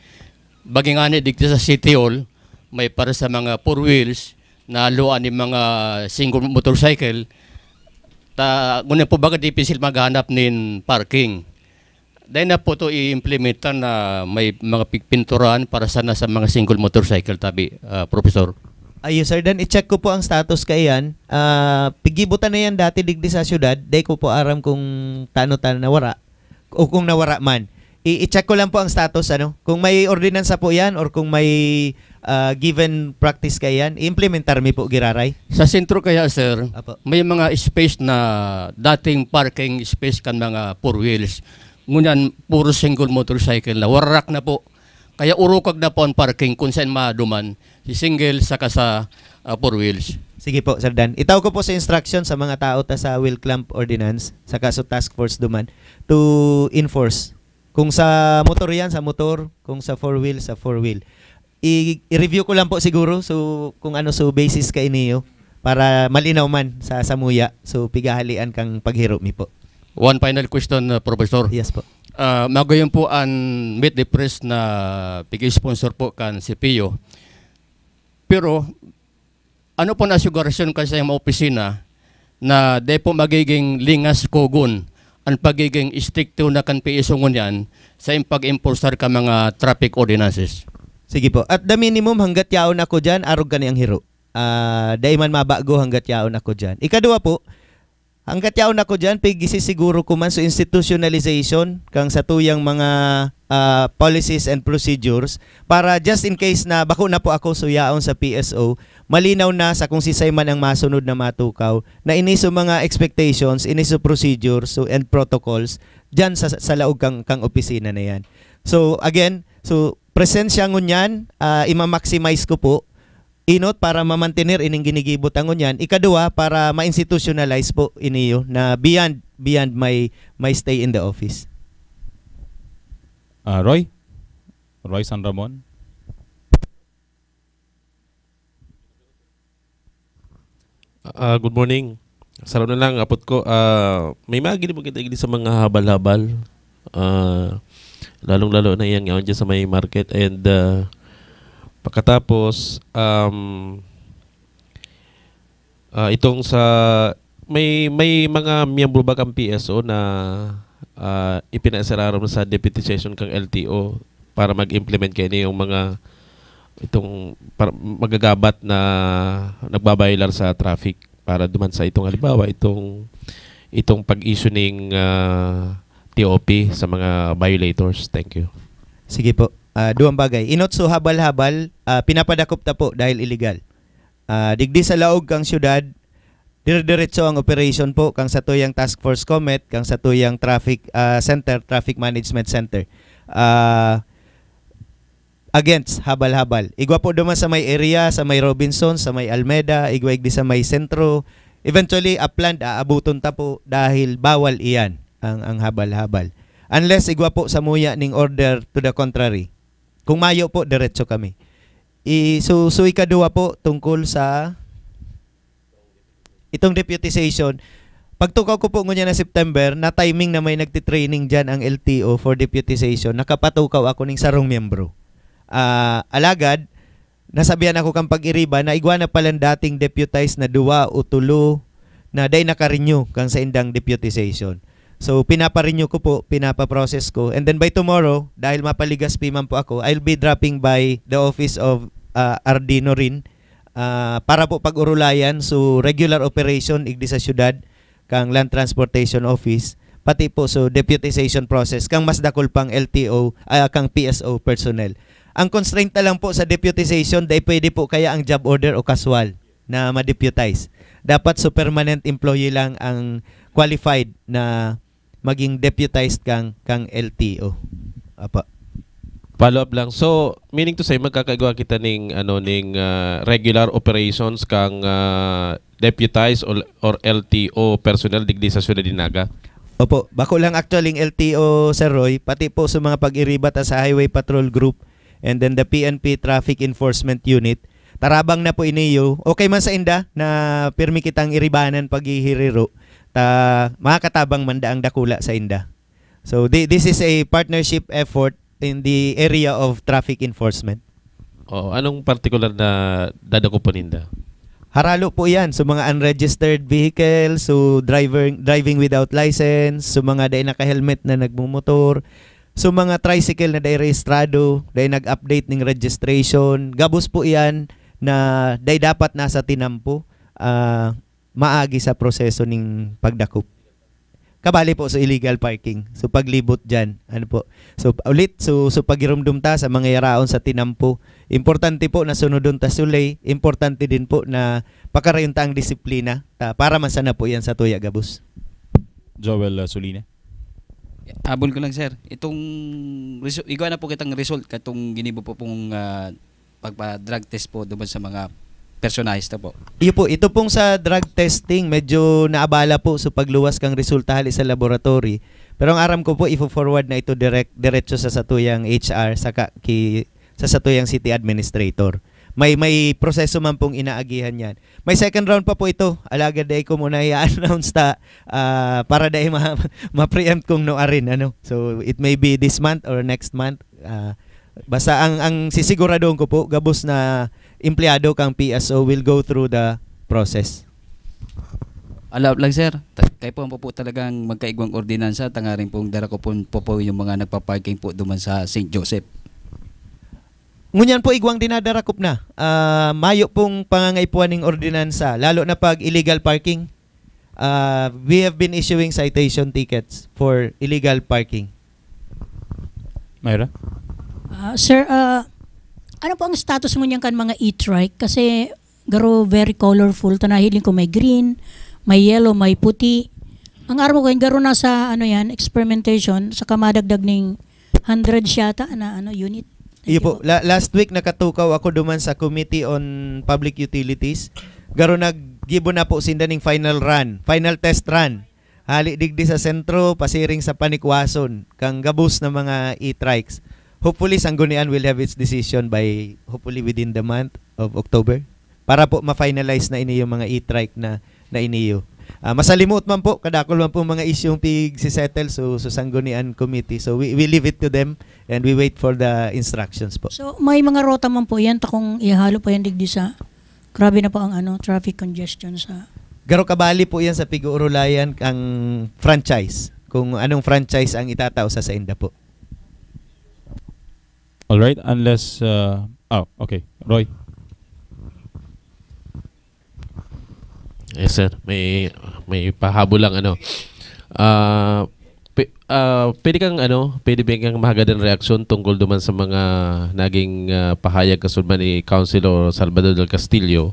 Baging ani dito sa City Hall, may para sa mga four wheels na luan ng mga single motorcycle. Ngunit po baga difficile maghanap nin parking. Dahil na po ito i-implementan na may mga pinturan para sana sa mga single motorcycle tabi, Professor. Ayun sir, dan i-check ko po ang status kayan. Pigibutan na yan dati digdi sa syudad, day ko po aram kung tano-tano nawara o kung nawara man. I-check ko lang po ang status, kung may ordinansa po yan or kung may given practice kayan, i-implementar mi po giraray. Sa sentro kaya sir, Apo. may mga space na dating parking space kan mga four wheels. Ngunyan, puro single motorcycle na, warak na po. Kaya urukag na po ang parking kung saan maduman, si single saka sa four wheels. Sige po, Sir Dan. Itaw ko po sa instruction sa mga tao ta sa Wheel Clamp Ordinance, saka sa Task Force duman, to enforce. Kung sa motor yan, sa motor. Kung sa four wheel, sa four wheel. I-review ko lang po siguro so kung so basis ka iniyo para malinaw man sa samuya. So pigahalian kang paghiro mi po. One final question, Professor. Yes po. Magayon po ang Meet the Press na pigi-sponsor po kan si Pio. Pero ano po na sugarasyon ka sa mga opisina na di po magiging lingas kogun ang pagiging stricto na kan PSO ngunyan sa pag-impulsar ka mga traffic ordinances? Sige po. At the minimum hanggat yaon ako dyan, arog ka niyang hiro. Dahil man mabago hanggat yaon ako dyan. Ikadua po, hanggat yaon ako dyan, siguro ko man so institutionalization kang sa tuyang mga policies and procedures para just in case na bako na po ako so yaon sa PSO, malinaw na sa kung sisay man ang masunod na matukaw na iniso mga expectations, iniso procedures so and protocols dyan sa laog kang opisina na yan. So again, so presensya ngunyan, ima-maximize ko po inot para ma-maintainer ining ginigibot ang ngunyan. Ikadua, para ma-institutionalize po iniyo na beyond my stay in the office. Roy San Ramon. Good morning. Salamat na lang, apot ko. May mga ginibog kita sa mga habal-habal. Lalong-lalo na yan ngayon dyan sa may market. And pagkatapos, itong sa may mga miyembro ba kang PSO na ipinasararam sa deputization kang LTO para mag-implement kayo yung mga itong magagabat na nagbabaylar sa traffic para duman sa itong halimbawa itong pag-issue ng TOP sa mga violators. Thank you. Sige po. Duwang bagay. Inot so habal-habal, pinapadakop ta po dahil illegal. Digdi sa laog kang syudad, dire-diretso ang operation po kang sa tuyang Task Force Comet, kang sa tuyang Traffic Center, Traffic Management Center. Against habal-habal. Igwa po duman sa may area, sa may Robinson, sa may Almeda, igwa igdi sa may sentro. Eventually, upland, aabuton ta po dahil bawal iyan ang habal-habal. Unless igwa po sa muya ning order to the contrary. Kung mayo po, diretso kami. So ikadua po tungkol sa itong deputization. Pagtukaw ko po ngunya na September, na timing na may nagtitraining dyan ang LTO for deputization, nakapatukaw ako ning sarong miyembro. alagad, nasabihan ako kang pag-iriba na igwa na palang dating deputized na duwa o tulo na day naka-renew kang sa indang deputization. So pinapa-renew ko po, pinapa-process ko, and then by tomorrow, dahil mapaligas piman po ako, I'll be dropping by the office of Ardino rin para po pag-urulayan so regular operation igdi sa syudad kang Land Transportation Office, pati po so deputization process kang mas dakol pang LTO kang PSO personnel. Ang constraint na lang po sa deputization, dahil pwede po kaya ang job order o casual na ma-deputize. Dapat so permanent employee lang ang qualified na maging deputized kang LTO. Apa. Follow up lang. So, meaning to say, magkakagawa kita ning regular operations kang deputized or LTO personnel digdi sa Ciudad Dinaga? Opo, bako lang actually ang LTO, Sir Roy, pati po sa mga pag-iribat sa Highway Patrol Group and then the PNP Traffic Enforcement Unit. Tarabang na po iniyo. Okay man sa inda na pirmi kitang iribanan paghihiriro. Makakatabang man daang dakula sa inda. So this is a partnership effort in the area of traffic enforcement. Anong particular na dadako po ninda? Haralo po yan. So mga unregistered vehicles, so driving without license, so mga day naka-helmet na nagmumotor, so mga tricycle na day rehistrado, day nag-update ng registration. Gabos po yan na day dapat nasa tinampo. Maagi sa proseso ning pagdakop. Kabali po sa illegal parking. So paglibot diyan, ano po. So ulit so pagirumdum ta sa mga yaraon sa tinampo. Importante po na sunodon ta sulay, importante din po na pakarayon ta ang disiplina para masana po yan sa tuya gabos. Joel Sulina. Abol ko lang, sir. Itong igawa na po kitang result katong ginibo po pong pagpa-drug test po doon sa mga personahista po. Ito pong sa drug testing, medyo naabala po sa pagluwas kang resulta hali sa laboratory. Pero ang aram ko po, ifo-forward na ito diretso sa satuyang HR, sa satuyang city administrator. May proseso man pong inaagihan yan. May second round pa po ito. Alagad day ko muna i-announce para day ma-preempt kung no arin. So it may be this month or next month. Basta ang sisiguradoon ko po, gabos na empleyado kang PSO will go through the process. Alap lang, sir. Kayo po talagang magkaigwang ordinansa, tangarin pong darako po yung mga nagpa-parking po duman sa St. Joseph. Ngunyan po igwang dinadarakop na. Mayo pong pangangaipuan ng ordinansa, lalo na pag illegal parking. We have been issuing citation tickets for illegal parking. Mayra? Sir, ano po ang status mo niyan kan mga e-trike? Kasi garo very colorful. Tanahiling ko may green, may yellow, may puti. Ang armo ko yung garo na sa experimentation sa kamadagdag ning 100 yata na unit. Iyo po, last week nakatukaw ako duman sa Committee on Public Utilities. Garo naggibo na po sinda ning final test run. Hali digdi sa sentro, pasiring sa Panikwason, kang gabos na mga e-trikes. Hopefully, Sanggunian will have its decision by hopefully within the month of October para po ma-finalize na ini yung mga e-trike na iniyo. Masalimot man po, kadakol man po mga isyong si-settle so Sanggunian Committee. So we leave it to them and we wait for the instructions po. So may mga rota man po yan, takong ihalo po yan digdi sa, grabe na po ang traffic congestion sa... Garo kabali po yan sa pig-uurulayan ang franchise, kung anong franchise ang itatao sa inda po. All right, unless okay, Roy. Yes, sir. May pahabol lang pwede kang mahagad ng reaksyon tungkol duman sa mga naging pahayag kasulman ni Councilor Salvador del Castillo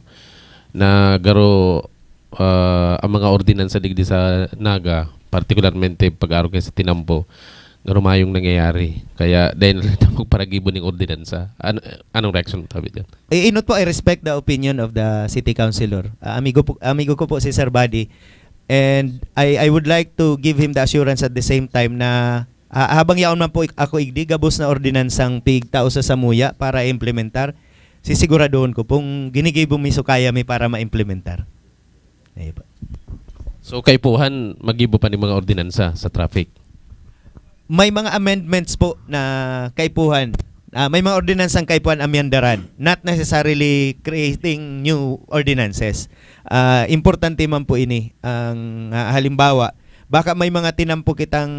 na garo ang mga ordinansa digdi sa Naga, particularmente pag-aro kay sa Tinampo, garumayong nangyayari. Kaya dahil magparagibo ng ordinansa. Anong reaction tabi dyan? Inot po, I respect the opinion of the city councilor. Amigo ko po si Sir Buddy. And I would like to give him the assurance at the same time na habang yaon man po ako igdi, gabos na ordinansang pigtao sa Samuya para implementar, sisiguradoon ko pong ginigibo miso kaya may para ma-implementar. So kay puhan, magibo pa ni mga ordinansa sa traffic? May mga amendments po na kaipuhan may mga ordinansang kaipuan amyandaran, not necessarily creating new ordinances. Importante man po ini ang halimbawa, baka may mga tinampo kitang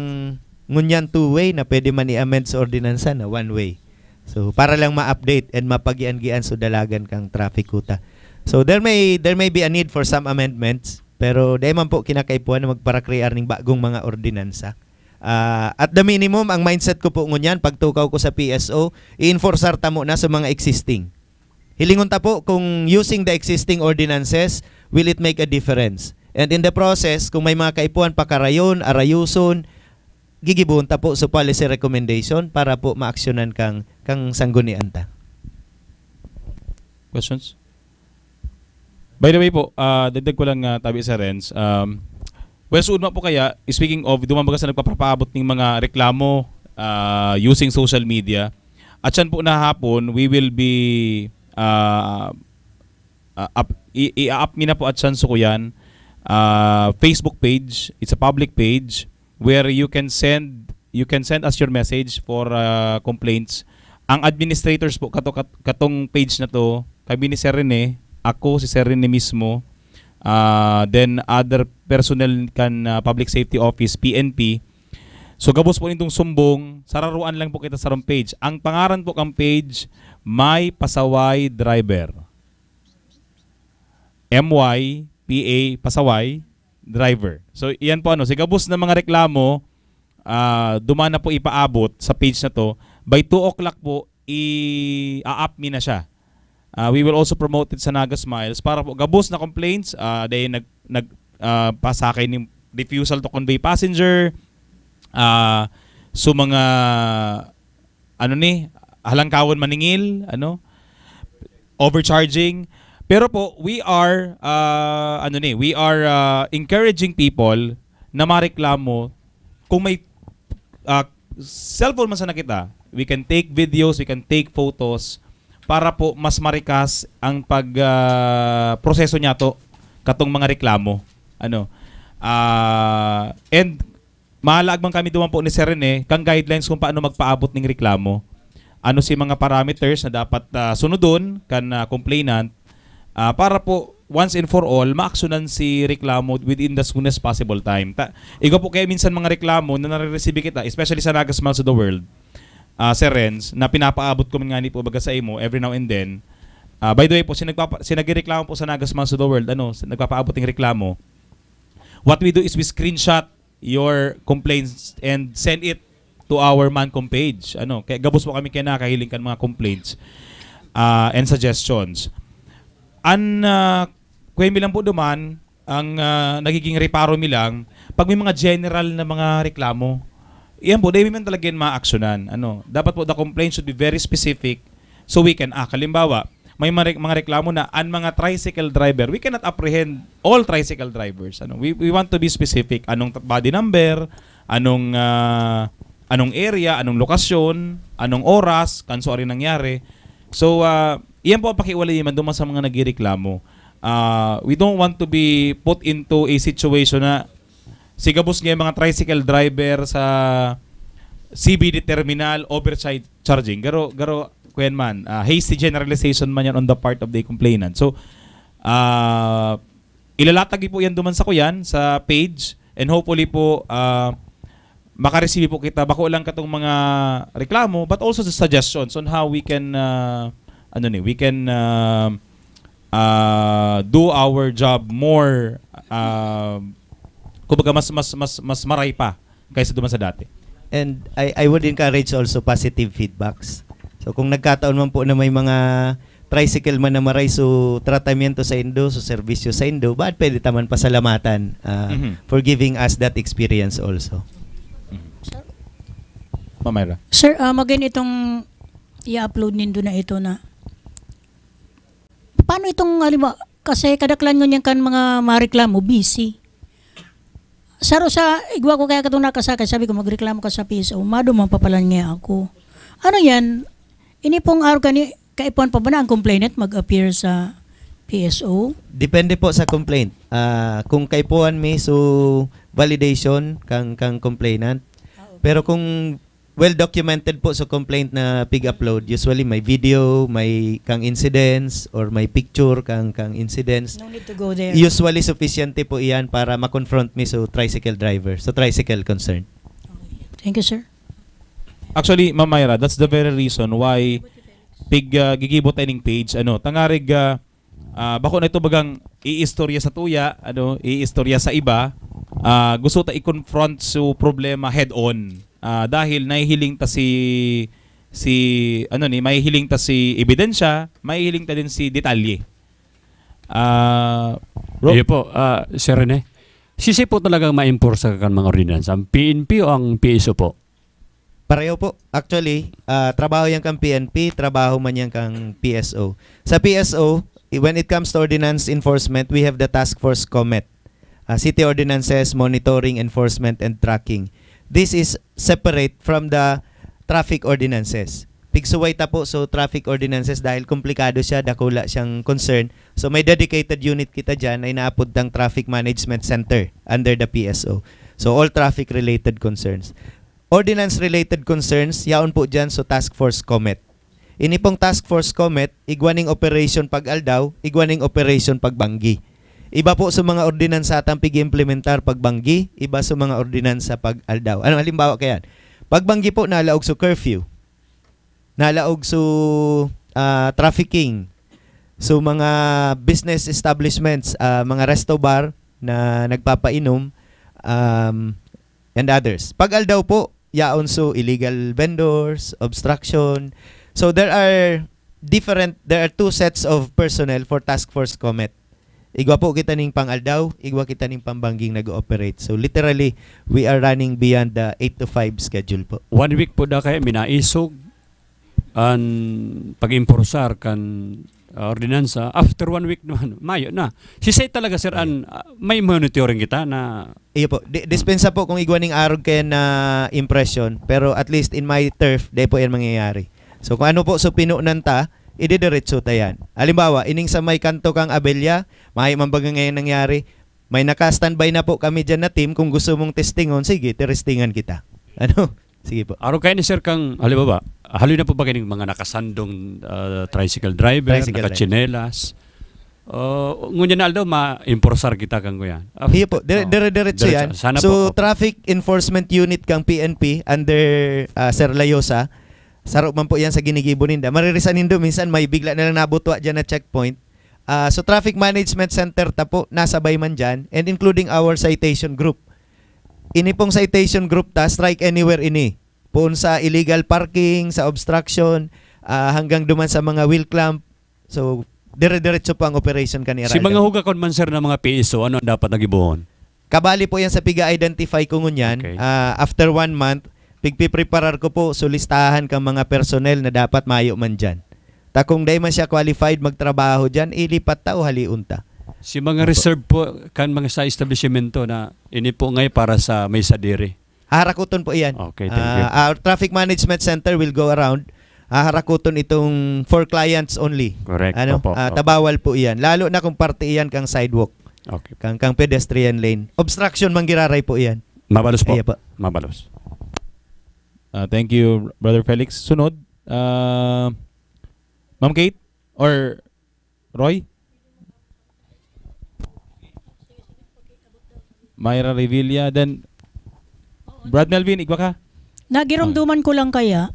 ngunyan two-way na pwede man i-amend sa ordinansa na one-way. So para lang ma-update and mapag-ian-gian so dalagan kang traffic kuta. So there may be a need for some amendments, pero dahil man po kinakaipuan na magparakrear ng bagong mga ordinansa. At the minimum, ang mindset ko po ngunyan, pagtukaw ko sa PSO, i-enforcear ta mo na sa mga existing. Hilingon ta po kung using the existing ordinances, will it make a difference? And in the process, kung may mga kaipuan pakarayon, arayuson, gigibun ta po sa policy recommendation para po maaksyonan kang sanggunian ta. Questions? By the way po, dagdag ko lang tabi sa Renz. Well, suod po kaya, speaking of, dumabaga sa nagpapaabot ng mga reklamo using social media. At yan po na hapon, we will be i-up na po at yan so ko yan. Facebook page, it's a public page where you can send us your message for complaints. Ang administrators po katong page na to, kami ni Sir Rene, ako si Sir Rene mismo, then other personnel kan Public Safety Office, PNP. So gabos po nitong sumbong, sararuan lang po kita sa page. Ang pangaran po kang page, My Pasaway Driver. MYPA Pasaway Driver. So iyan po si gabos na mga reklamo, dumana po ipaabot sa page na to. By 2 o'clock po, i-up na siya. We will also promote it sa Naga Smiles para po gabos na complaints, dahil pasakay ng refusal to convey passenger, so mga halangkawan maningil, overcharging. Pero po we are encouraging people na mareklamo kung may cellphone man sa nakita, we can take videos, we can take photos para po mas marikas ang proseso niya to katong mga reklamo. And mahalagman kami duman po ni Sir Rene kang guidelines kung paano magpaabot ng reklamo. Ano si mga parameters na dapat sunodon kan complainant para po once and for all maaksyonan si reklamo within the soonest possible time. Igo po kaya minsan mga reklamo na nare-receive kita, especially sa Naga Smiles of the World, Sir Renz, na pinapaabot ko nga ni po baga sa imo every now and then. By the way po, sinagreklamo po sa Naga Smiles of the World, nagpapaabot ng reklamo. What we do is we screenshot your complaints and send it to our Mancom page. Kaya gabos po kami kaya nakahiling kan mga complaints and suggestions. Kuya mi lang po duman, ang nagiging reparo mi lang, pag may mga general na mga reklamo, iyan po, dahil man talaga ma-actionan. Dapat po the complaint should be very specific so we can act. Halimbawa, may mga reklamo na ang mga tricycle driver, we cannot apprehend all tricycle drivers. We want to be specific. Anong body number, anong area, anong lokasyon, anong oras, kanso rin nangyari. So, iyan po ang pakiwalay man duman sa mga nagreklamo. We don't want to be put into a situation na sigabos nga mga tricycle driver sa CBD terminal overcharging. Garo kuyan man, hasty generalization man yan on the part of the complainant. So ilalatag po yan duman sa kuyan sa page, and hopefully po makareceive po kita bako lang katong mga reklamo but also the suggestions on how we can do our job more kumbaga mas maray pa kaysa duman sa dati. And I would encourage also positive feedbacks. So kung nagkataon man po na may mga tricycle man na maray so tratamiento sa Indo, so serbisyo sa Indo, ba't pwede taman pasalamatan for giving us that experience also. Mamayra. Sir, magin itong i-upload nindo na ito na paano itong kasi kadaklan ngunyan kan mga mareklamo busy. Saro sa igwa ko kaya katong nakasakay, sabi ko magreklamo ka sa PSO, maduman papalan niya ako. Ano yan? Ini pong kaipon pa ba na ang complainant mag-appear sa PSO? Depende po sa complaint. Kung kaipuan may so validation kang complainant. Pero kung well documented po sa complaint na pig-upload. Usually may video, may kang incidents or may picture kang incidents. No need to go there. Usually sufficient po iyan para ma-confront me so tricycle driver, so tricycle concern. Thank you, sir. Actually, Ma'am Myra, that's the very reason why gigibot ining page tangarig bako na ito bagang iistorya sa tuya, iistorya sa iba, gusto ta i-confront so problema head on. Dahil nahihiling ta mahihiling ta si ebidensya, mahihiling ta din si detalye. Iyo po, Sir Rene. Sisi po talagang ma-enforce kan mga ordinansa, ang PNP o ang PSO po? Pareho po. Actually, trabaho yan kang PNP, trabaho man yan kang PSO. Sa PSO, when it comes to ordinance enforcement, we have the Task Force COMET. City Ordinances, Monitoring, Enforcement, and Tracking. This is separate from the traffic ordinances. Pigsuway ta po so traffic ordinances dahil komplikado siya, dakula siyang concern. So may dedicated unit kita dyan ay naapod ng Traffic Management Center under the PSO. So all traffic related concerns. Ordinance related concerns, yaon po dyan so Task Force COMET. Ini pong Task Force COMET, igwaning operation pag-aldaw, igwaning operation pag-banggi. Iba po sa mga ordinansa atang pig-implementar pagbanggi, iba sa mga ordinansa pag-aldaw. Ano halimbawa kayan? Pagbanggi po nalaog sa curfew, nalaog sa trafficking, so mga business establishments, mga resto bar na nagpapainom, and others. Pag-aldaw po, yaon so illegal vendors, obstruction. So there are two sets of personnel for Task Force COMET. Igwa po kita ning pang-aldaw, igwa kita ning pambangging nag-ooperate. So literally, we are running beyond the 8 to 5 schedule po. 1 week po da kay minaisog ang pag-imporsar kan ordinansa. After 1 week naman, mayo na. Si say talaga sir, may monitoring kita na... Iyo po, dispensa po kung igwa ning arog kayo na impression, pero at least in my turf, di po yan mangyayari. So kung ano po so pinunan ta, ididiretso ta yan. Halimbawa, ining sa may kanto kang Abelya, may mambaga ngayon nangyari, may naka-standby na po kami dyan na team, kung gusto mong testingon, sige, testingan kita. Ano? Sige po. Araw kayo ni sir kang, halimbawa, haloy na po ba kayong mga nakasandong tricycle driver, nakachinelas? Ngunyan na aldaw, ma-imporsar kita kang kuyan. Iyo po, dire-diretso yan. So, Traffic Enforcement Unit kang PNP under Sir Layosa, sarap man po yan sa ginigibo ninda. Maririsan nindo, minsan may bigla na lang nabutwa dyan na checkpoint. So Traffic Management Center ta po, nasabay man dyan, and including our citation group. Ini pong citation group ta, strike anywhere ini. Poon sa illegal parking, sa obstruction, hanggang duman sa mga wheel clamp. So, dire-diretso po ang operation kanira. Si mga hugakon man sir na mga PSO, ano ang dapat nagibuhon? Kabali po yan sa piga-identify ko ngunyan. Okay. After 1 month, pigpipreparar ko po, listahan kang mga personnel na dapat mayo man dyan. Ta kung day man siya qualified magtrabaho dyan, ilipat ta o haliun ta. Si mga reserve po kan mga sa establishmento na ini po ngay para sa may sadiri. Harakuton po iyan. Okay, thank you. Our Traffic Management Center will go around. Harakuton itong for clients only. Correct. Opo. Tabawal po iyan. Lalo na kung parte iyan kang sidewalk. Okay. Kang pedestrian lane. Obstruction manggiraray po iyan. Mabalos po. Mabalos. Thank you, Brother Felix. Sunod, Ma'am Kate or Roy? Myra Revilla, then Brad Melvin, igwa ka? Nagiramduman ko lang kaya,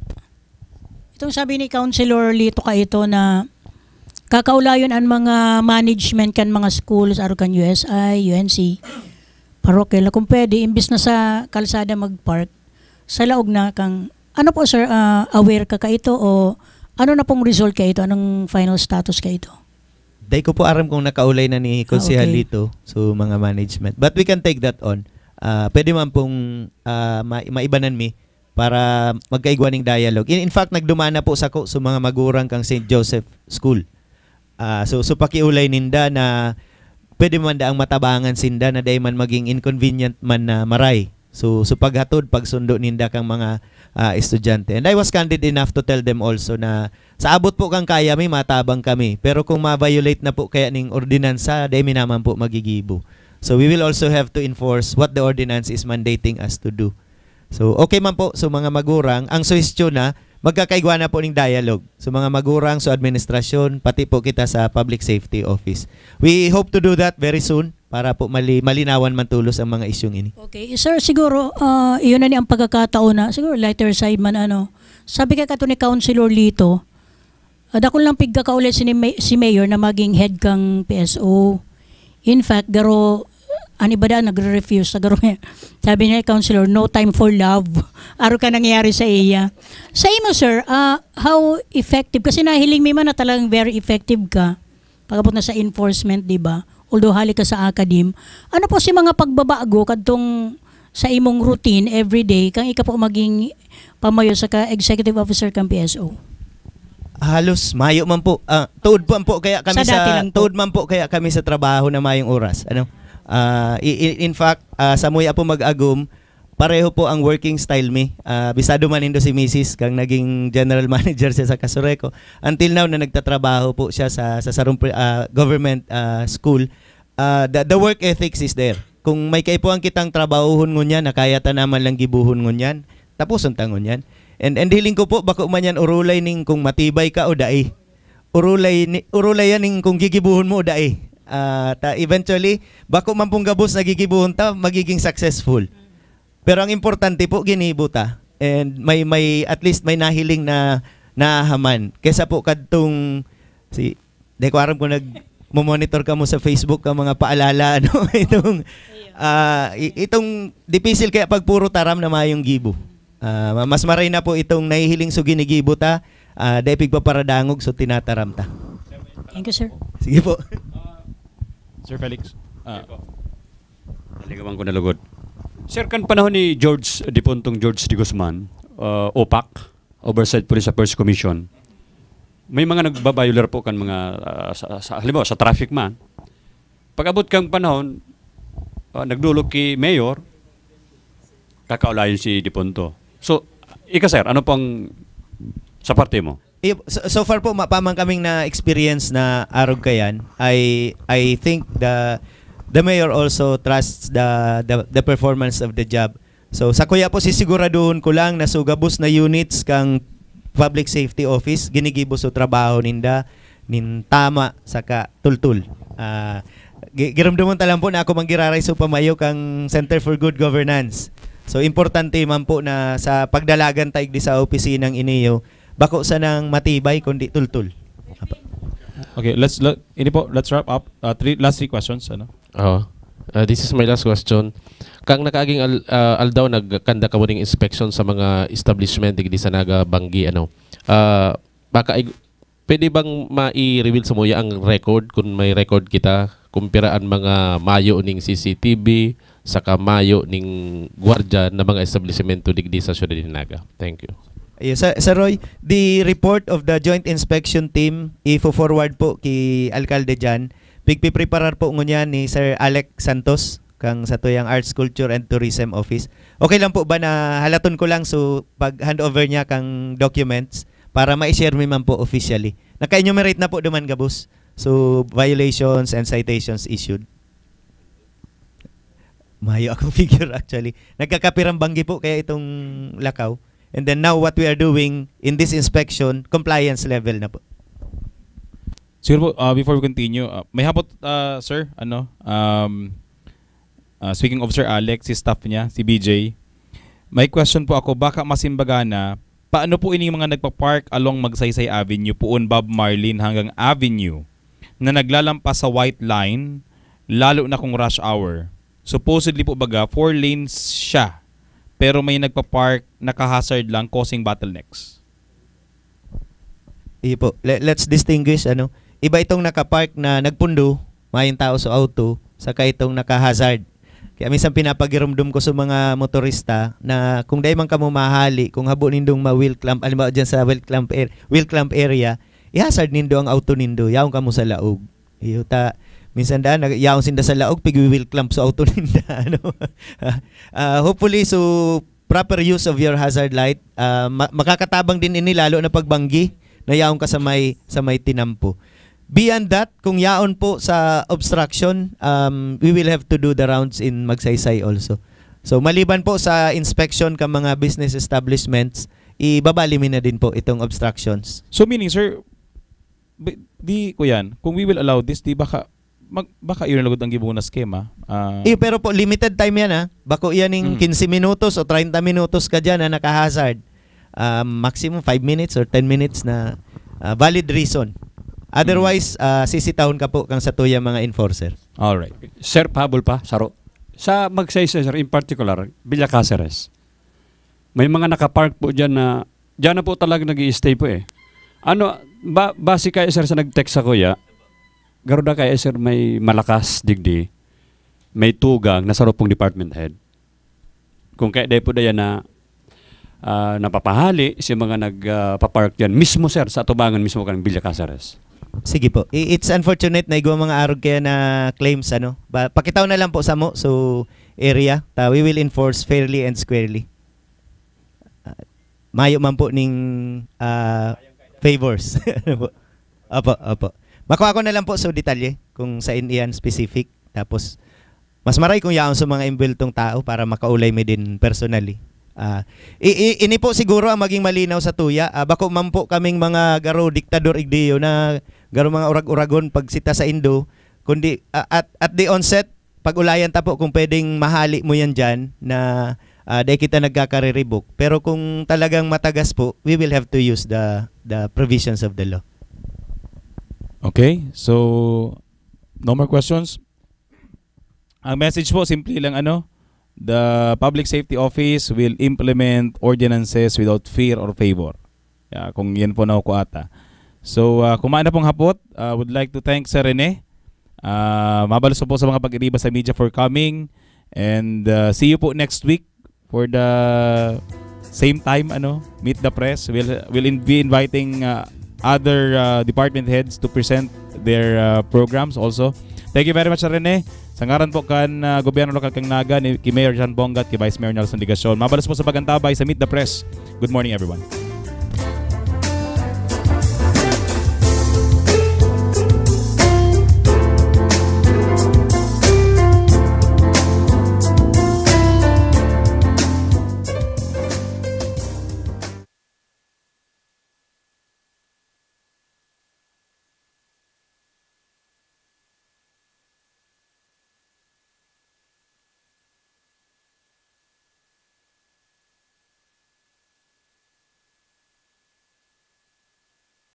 itong sabi ni Councilor Lito ka ito na kakaulayon ang mga management kan mga schools, kan USI, UNC, parokyal, kung pwede, imbis na sa kalsada mag-park, sa laog na kang, ano po sir, aware ka ito o ano na pong result ka ito? Anong final status ka ito? Day ko po aram kung nakaulay na ni Konsehal dito, so mga management. But we can take that on. Pwede man pong maibanan mi para magkaigwaning dialogue. In fact, nagdumana po sa mga magurang kang St. Joseph School. So pakiulay ninda na pwede man daang matabangan sinda na day man maging inconvenient man na maray. So paghatod, pagsundo ninda kang mga estudyante. And I was candid enough to tell them also na sa abot po kang kaya, may matabang kami. Pero kung ma-violate na po kaya ning ordinansa, day naman po magigibo. So we will also have to enforce what the ordinance is mandating us to do. So okay man po so mga magurang ang suhestyon na magkakaigwa na po ning dialogue. So mga magurang so administrasyon pati po kita sa Public Safety Office. We hope to do that very soon para po malinawan man tulos ang mga isyung ini. Okay, sir, siguro iyon na ni ang pagkakataon na siguro lighter side man ano. Sabi ka kato ni Councilor Lito, dako lang pigga ka ulit si Mayor na maging head kang PSO. In fact, garo ani ba da nagre-refuse sa garo. Sabi niya Councilor, no time for love. Aro ka nangyayari sa iya. Sa imo sir, how effective kasi nahiling mi man na talagang very effective ka. Pagabot na sa enforcement, di ba? Although hali ka sa academe, ano po si mga pagbabago kadtong sa imong routine everyday kang ika po maging pamayo sa ka executive officer kang PSO? Halos mayo man po. Tuod po kaya kami tuod man po kaya kami sa trabaho na mayong oras. Ano? In fact, sa muya po mag-agum, pareho po ang working style mi. Bisado man indo si Mrs. kang naging general manager siya sa Casureco. Until now na nagtatrabaho po siya sa Sarong government school. The work ethics is there. Kung may kay po ang kitang trabahohon ngunyan, nakayata naman lang gibuhon ngunyan, tapuson ta ngunyan. And hiling ko po bako man yan urulay ning kung matibay ka o dai. Urulay yan ning kung gigibuhon mo o dai. Eventually bako man pong gabos nagigibuhon ta magiging successful. Pero ang importante po ginibuta and may at least may nahiling na nahaman kaysa po kadtong si de ko aram ko nag-monitor ka mo sa Facebook ka mga paalala ano itong difficile kaya pag puro taram na mayong gibo. Mas maray na po itong nahihiling so ginigibo ta daipig pa paradangog so tinataram ta. Thank you sir. Sige po. Sir Felix. Naligawan ko na lugod. Sir, kan panahon ni George George de Guzman, OPAC, Oversight Police Affairs Commission, may mga nagbabayular po kan mga, halimbawa, sa traffic man. Pag-abot kang panahon, nagdulog kay Mayor, kakaulayin si Diponto. So, sir, ano pang sa parte mo? So far po, mapamang kaming na-experience na arog kayan, I think the mayor also trusts the performance of the job. So sa kuya po sisiguraduhon ko lang na sugabos na units kang Public Safety Office ginigibos so trabaho ninda nin tama saka tultul. Giramdamon talang po na ako manggiraray so pamayo kang Center for Good Governance. So importante man po na sa pagdalagan taig di sa opisinang iniyo bako sa nang matibay kundi tultul. Okay, let's wrap up. Last three questions ano. This is my last question. Kang nakaaging aldaw nagkanda ka mo ning inspection sa mga establishment digdi sa Naga Banggi ano. Baka pwede bang mai-reveal sa moya ang record kung may record kita kumpiraan mga mayo ning CCTV saka mayo ning gwardiya na mga establishmento digdi sa syudad ni Naga. Thank you. Yes, Sir Roy, the report of the Joint Inspection Team ifo-forward po kay alkalde dyan. Pigpipreparar po ngunyan ni Sir Alex Santos kang sa tuyang Arts, Culture and Tourism Office. Okay lang po ba na halaton ko lang so pag handover niya kang documents para ma-share mi man po officially. Naka-enumerate na po duman gabos. So violations and citations issued. Mayo akong figure actually. Nagkakapirang banggi po kaya itong lakaw. And then now what we are doing in this inspection, compliance level na po. Siguro po, before we continue, may hapot, sir, speaking of Sir Alex, si staff niya, si BJ, may question po ako, baka masimbagana, paano po ini mga nagpa-park along Magsaysay Avenue, puon Bob Marlin hanggang Avenue, na naglalampas sa white line, lalo na kung rush hour. Supposedly po baga, 4 lanes siya, pero may nagpa-park, naka-hazard lang, causing bottlenecks. Po. Let's distinguish iba itong nakapark na nagpundo, mayong tao sa auto, saka itong naka-hazard. Kaya minsan pinapagirumdum ko sa mga motorista na kung dahil man ka mamahali, kung habo nindong ma-wheel clamp, alam mo dyan sa wheel clamp area, i-hazard nindo ang auto nindo, yaong ka mo sa laog. Minsan daan, yaong sinda sa laog, pig-wheel clamp sa auto ninda. Hopefully, so proper use of your hazard light, makakatabang din ini lalo na pagbanggi, na yaong ka sa may tinampo. Beyond that, kung yaon po sa obstruction, we will have to do the rounds in Magsaysay also. So maliban po sa inspection ka mga business establishments, ibabalimin na din po itong obstructions. So meaning, sir, di ko yan, kung we will allow this, di baka iyon lagod ang gibong na skema. Pero po, limited time yan ha. Bako yan yung 15 minutos o 30 minutos ka dyan na naka-hazard. Maximum 5 minutes or 10 minutes na valid reason. Otherwise, sisitahon ka po kang sa tuya mga enforcer. Alright. Sir, pahabol pa, Saro. Sa Magsaysay, sir, in particular, Villa Caceres, may mga nakapark po dyan na po talaga nag-i-stay po eh. Ano, base kaya sir sa nag-text ako ya, garuda kaya sir may malakas digdi, may tugang na sarupong department head. Kung kaya po daya na napapahali si mga nagpapark dyan, mismo sir, sa atubangan mismo kan Villa Caceres. Sige po. It's unfortunate na igwa mga arog kaya na claims ano. Pakitaw na lang po sa mo so area. We will enforce fairly and squarely. Mayo man po ning favors. Opo. Makuha ko na lang po sa detalye kung sa iyan specific. Tapos mas maray kung yaon sa mga imbeltong tao para makaulay mi din personally. Ini po siguro ang maging malinaw sa tuya. Bako man po kaming mga garo diktador igdiyo na garo mga urag-uragon pagsita sa Indo, kundi at the onset pag-ulayan ta po kung pwedeng mahali mo yan dyan na dahil kita nagkakariribok. Pero kung talagang matagas po, we will have to use the provisions of the law. Okay, so no more questions. Ang message po simple lang the Public Safety Office will implement ordinances without fear or favor. Kung yan po nakukuha. So, kumain na pong hapot. Would like to thank Sir Rene. Mabalos po sa mga pag-iriba sa media for coming. And see you po next week for the same time, meet the press. We'll be inviting other department heads to present their programs also. Thank you very much, Sir Rene. Sa ngaran po kan Gobyerno Lokal kang Naga, ki Mayor John Bongat, ki Vice Mayor Nelson Digasyon. Mabalos po sa pagantabay sa Meet the Press. Good morning, everyone.